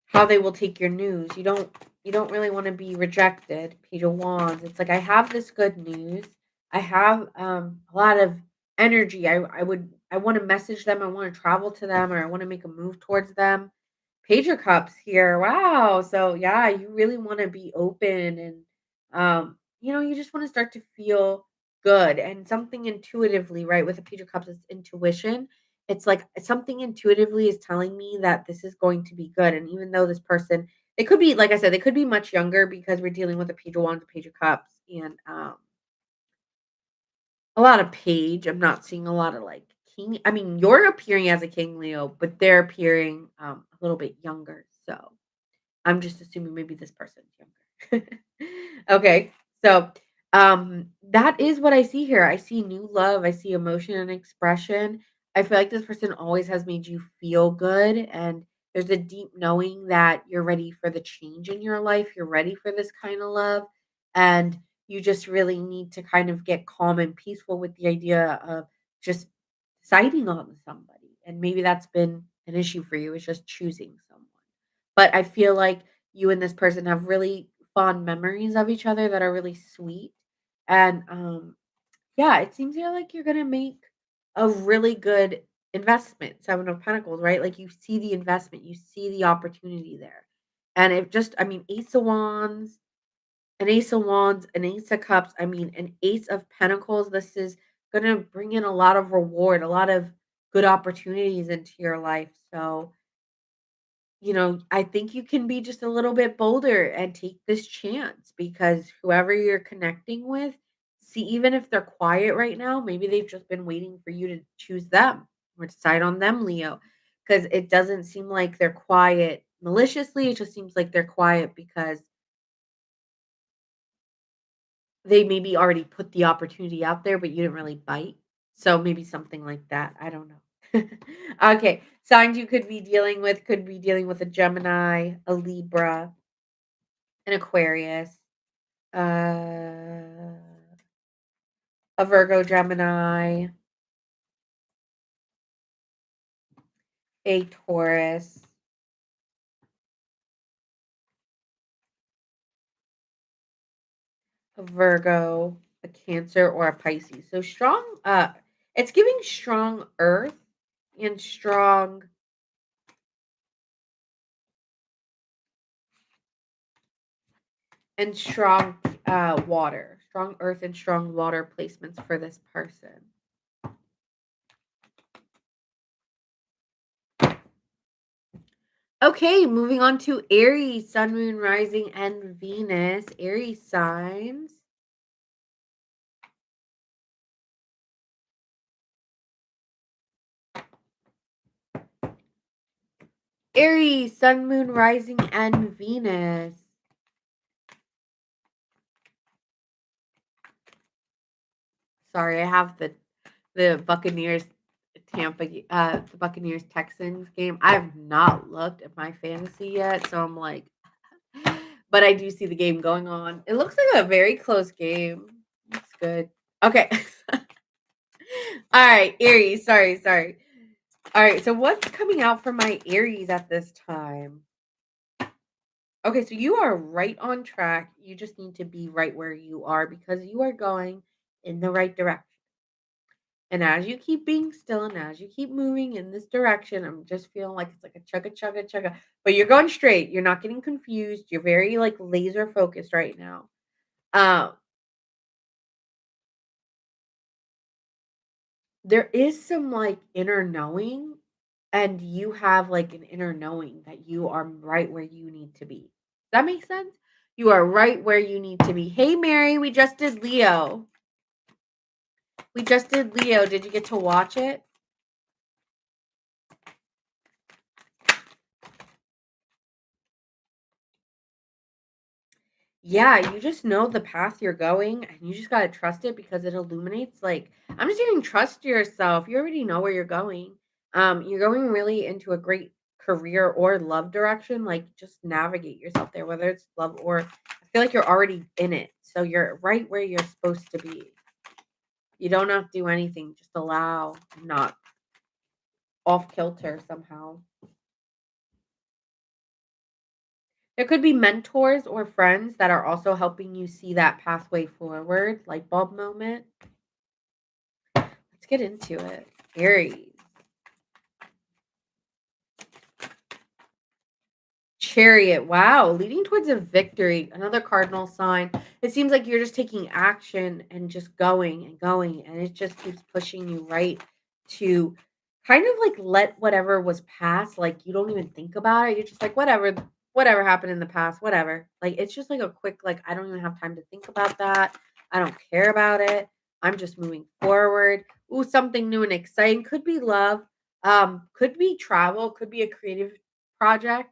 how they will take your news. You don't really want to be rejected. Page of Wands. It's like I have this good news. I have a lot of energy. I want to message them. I want to travel to them, or I want to make a move towards them. Page of Cups here. Wow. So yeah, you really want to be open, and you just want to start to feel good, and something intuitively, right? With the Page of Cups, it's intuition. It's like something intuitively is telling me that this is going to be good. And even though this person, they could be, like I said, they could be much younger, because we're dealing with a Page of Wands, a Page of Cups, and a lot of page. I'm not seeing a lot of like king. I mean, you're appearing as a king, Leo, but they're appearing a little bit younger. So I'm just assuming maybe this person's younger. Okay. So That is what I see here. I see new love, I see emotion and expression. I feel like this person always has made you feel good, and there's a deep knowing that you're ready for the change in your life. You're ready for this kind of love, and you just really need to kind of get calm and peaceful with the idea of just deciding on somebody. And maybe that's been an issue for you, is just choosing someone. But I feel like you and this person have really fond memories of each other that are really sweet. And yeah, it seems like you're gonna make a really good investment. Seven of Pentacles, right? Like you see the investment, you see the opportunity there. And it just, I mean, Ace of Wands, an Ace of Wands, an Ace of Cups, I mean, an Ace of Pentacles. This is gonna bring in a lot of reward, a lot of good opportunities into your life. So I think you can be just a little bit bolder and take this chance, because whoever you're connecting with, see, even if they're quiet right now, maybe they've just been waiting for you to choose them or decide on them, Leo. Because it doesn't seem like they're quiet maliciously. It just seems like they're quiet because they maybe already put the opportunity out there, but you didn't really bite. So maybe something like that. I don't know. Okay. Signs you could be dealing with a Gemini, a Libra, an Aquarius, uh, a Virgo, Gemini, a Taurus, a Virgo, a Cancer, or a Pisces. So strong. It's giving strong Earth and strong water, strong Earth and strong water placements for this person. Okay, moving on to Aries, Sun, Moon, Rising, and Venus. Aries signs. Aries, Sun, Moon, Rising, and Venus. Sorry, I have the Buccaneers the Buccaneers Texans game. I have not looked at my fantasy yet, so I'm like, but I do see the game going on. It looks like a very close game. Looks good. Okay. All right, Aries. Sorry. All right, so what's coming out for my Aries at this time? Okay, so you are right on track. You just need to be right where you are, because you are going in the right direction. And as you keep being still and as you keep moving in this direction, I'm just feeling like it's like a chugga chugga chugga. But you're going straight. You're not getting confused. You're very like laser focused right now. Um, there is some like inner knowing, and you have like an inner knowing that you are right where you need to be. Does that make sense? You are right where you need to be. Hey Mary, we just did Leo. We just did Leo. Did you get to watch it? Yeah, you just know the path you're going, and you just gotta trust it because it illuminates, like, I'm just hearing trust yourself. You already know where you're going. You're going really into a great career or love direction. Like, just navigate yourself there, whether it's love or I feel like you're already in it. So you're right where you're supposed to be. You don't have to do anything. Just allow, not off kilter somehow. There could be mentors or friends that are also helping you see that pathway forward, light bulb moment. Let's get into it. Aries. Chariot. Wow. Leading towards a victory. Another cardinal sign. It seems like you're just taking action and just going and going. And it just keeps pushing you right to kind of like let whatever was past, like you don't even think about it. You're just like, whatever happened in the past, whatever. Like it's just like a quick, like, I don't even have time to think about that. I don't care about it. I'm just moving forward. Ooh, something new and exciting. Could be love. Could be travel, could be a creative project.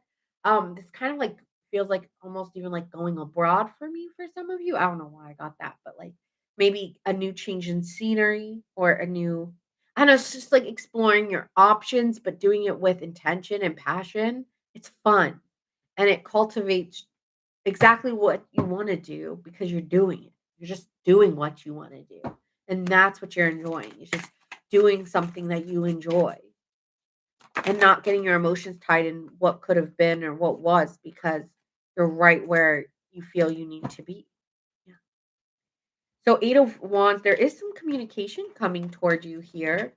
This kind of like feels like almost even like going abroad for me for some of you. I don't know why I got that, but like maybe a new change in scenery or a new I don't know, it's just like exploring your options, but doing it with intention and passion. It's fun and it cultivates exactly what you want to do because you're doing it. You're just doing what you want to do. And that's what you're enjoying. It's just doing something that you enjoy and not getting your emotions tied in what could have been or what was because you're right where you feel you need to be. Yeah. So 8 of wands, there is some communication coming toward you here.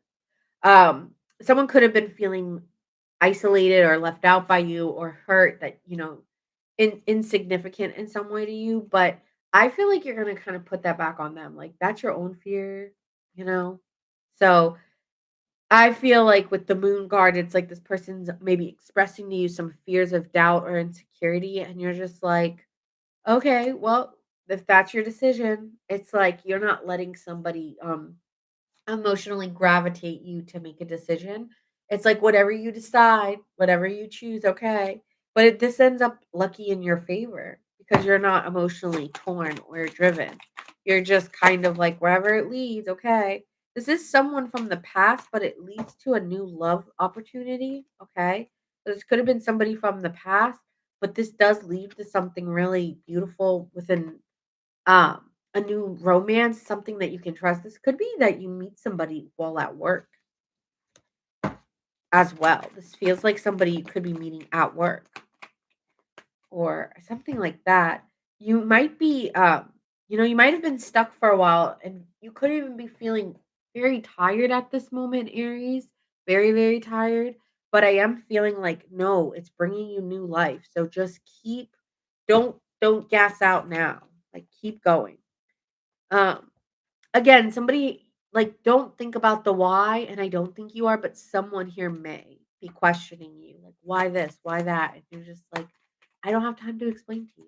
Um, someone could have been feeling isolated or left out by you or hurt that, insignificant in some way to you, but I feel like you're gonna kind of put that back on them. Like that's your own fear, you know? So I feel like with the moon card, it's like this person's maybe expressing to you some fears of doubt or insecurity, and you're just like, okay, well, if that's your decision, it's like you're not letting somebody emotionally gravitate you to make a decision. It's like whatever you decide, whatever you choose, okay. But this ends up lucky in your favor because you're not emotionally torn or driven. You're just kind of like wherever it leads, okay. This is someone from the past, but it leads to a new love opportunity, okay. So this could have been somebody from the past, but this does lead to something really beautiful within a new romance, something that you can trust. This could be that you meet somebody while at work as well. This feels like somebody you could be meeting at work or something like that. You might be, you might have been stuck for a while and you could even be feeling very tired at this moment, Aries. Very, very tired. But I am feeling like, no, it's bringing you new life. So just don't gas out now. Like keep going. Um, Again, somebody like, don't think about the why, and I don't think you are, but someone here may be questioning you, like, "Why this? Why that?" And you're just like, "I don't have time to explain to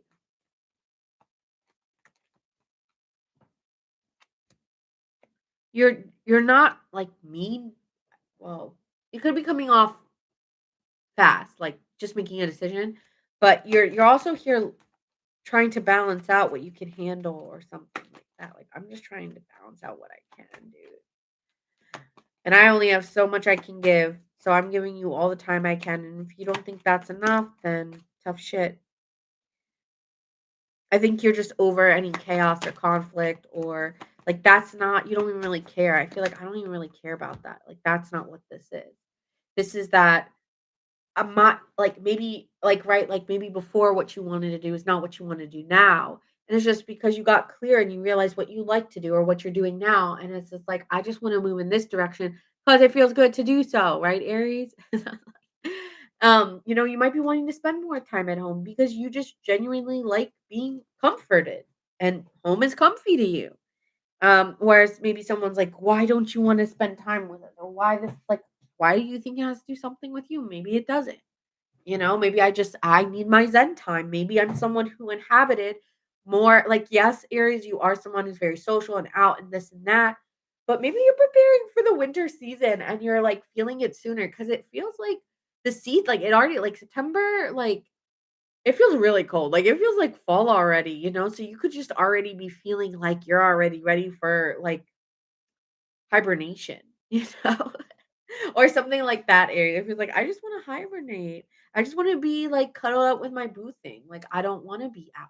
you." You're not, like, mean. Well, you could be coming off fast, like, just making a decision, but you're also here trying to balance out what you can handle or something like that, like, "I'm just trying to balance out what I can do." And I only have so much I can give, so I'm giving you all the time I can, and if you don't think that's enough, then tough shit. I think you're just over any chaos or conflict or like that's not you don't even really care. I feel like I don't even really care about that. Like that's not what this is. This is that I'm not like maybe like right like maybe before what you wanted to do is not what you want to do now. And it's just because you got clear and you realize what you like to do or what you're doing now. And it's just like, I just want to move in this direction because it feels good to do so, right, Aries? You might be wanting to spend more time at home because you just genuinely like being comforted and home is comfy to you. Whereas maybe someone's like, why don't you want to spend time with us? Or why do you think it has to do something with you? Maybe it doesn't. Maybe I need my zen time. Maybe I'm someone who inhabited more like yes, Aries, you are someone who's very social and out and this and that. But maybe you're preparing for the winter season and you're like feeling it sooner because it feels like the seat, like it already like September, like it feels really cold. Like it feels like fall already. So you could just already be feeling like you're already ready for like hibernation, you know? Or something like that area. If it's like, I just wanna hibernate. I just wanna be, like, cuddle up with my boo thing. Like, I don't wanna be out.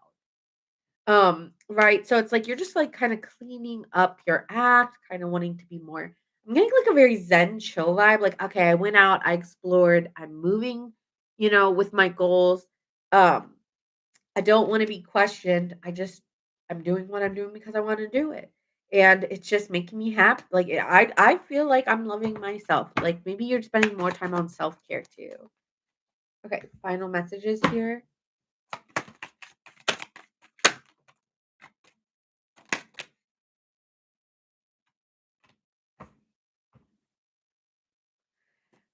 Right? So it's like you're just, like, kinda cleaning up your act, kinda wanting to be more I'm getting, like, a very zen chill vibe. Like, okay, I went out, I explored, I'm moving, with my goals. Um I don't wanna be questioned. I'm doing what I'm doing because I wanna do it, and it's just making me happy. Like, I feel like I'm loving myself. Like, maybe you're spending more time on self-care too. Okay, final messages here.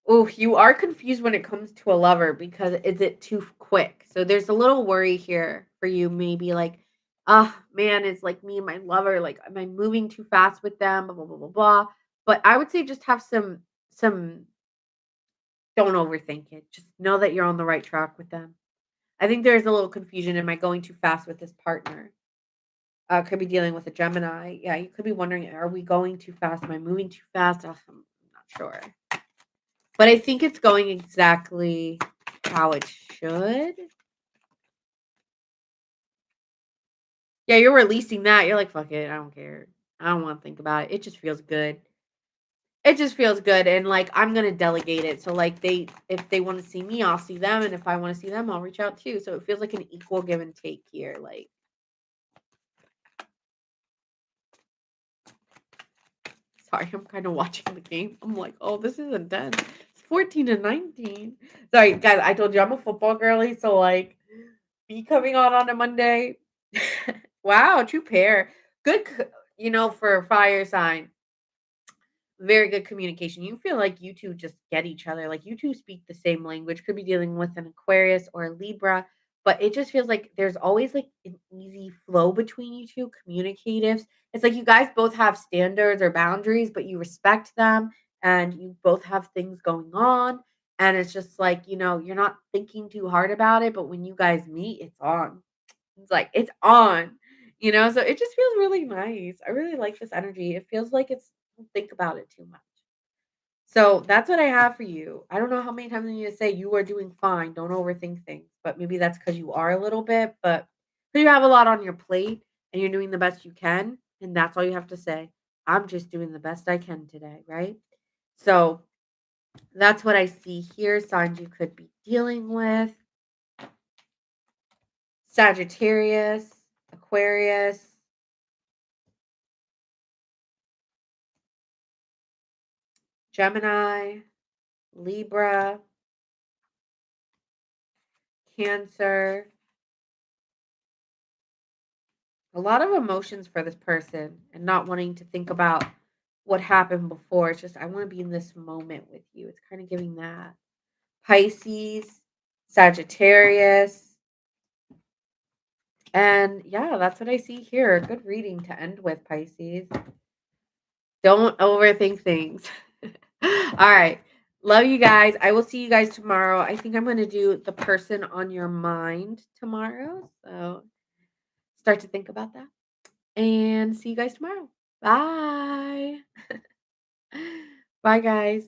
Oh, you are confused when it comes to a lover because is it too quick? So there's a little worry here for you, maybe like, ah, man, it's like me and my lover, like, am I moving too fast with them? Blah blah blah blah blah. But I would say just have some don't overthink it. Just know that you're on the right track with them. I think there's a little confusion. Am I going too fast with this partner? Could be dealing with a Gemini. Yeah, you could be wondering, are we going too fast? Am I moving too fast? Ugh, I'm not sure. But I think it's going exactly how it should. Yeah, you're releasing that. You're like, fuck it. I don't care. I don't want to think about it. It just feels good. It just feels good. And like, I'm going to delegate it. So, like, if they want to see me, I'll see them. And if I want to see them, I'll reach out too. So it feels like an equal give and take here. Like, sorry, I'm kind of watching the game. I'm like, oh, this is intense. It's 14-19. Sorry, guys. I told you I'm a football girly. So, like, me coming on a Monday. Wow, true pair. Good, for a fire sign. Very good communication. You feel like you two just get each other. Like you two speak the same language. Could be dealing with an Aquarius or a Libra, but it just feels like there's always like an easy flow between you two communicatives. It's like you guys both have standards or boundaries, but you respect them and you both have things going on. And it's just like, you're not thinking too hard about it, but when you guys meet, it's on. It's like it's on, so it just feels really nice. I really like this energy. It feels like it's don't think about it too much. So that's what I have for you. I don't know how many times I need to say you are doing fine. Don't overthink things. But maybe that's because you are a little bit, but you have a lot on your plate and you're doing the best you can. And that's all you have to say. I'm just doing the best I can today, right? So that's what I see here. Signs you could be dealing with. Sagittarius, Aquarius, Gemini, Libra, Cancer. A lot of emotions for this person and not wanting to think about what happened before. It's just, I want to be in this moment with you. It's kind of giving that. Pisces, Sagittarius. And yeah, that's what I see here. Good reading to end with, Pisces. Don't overthink things. All right. Love you guys. I will see you guys tomorrow. I think I'm going to do the person on your mind tomorrow. So start to think about that. And see you guys tomorrow. Bye. Bye, guys.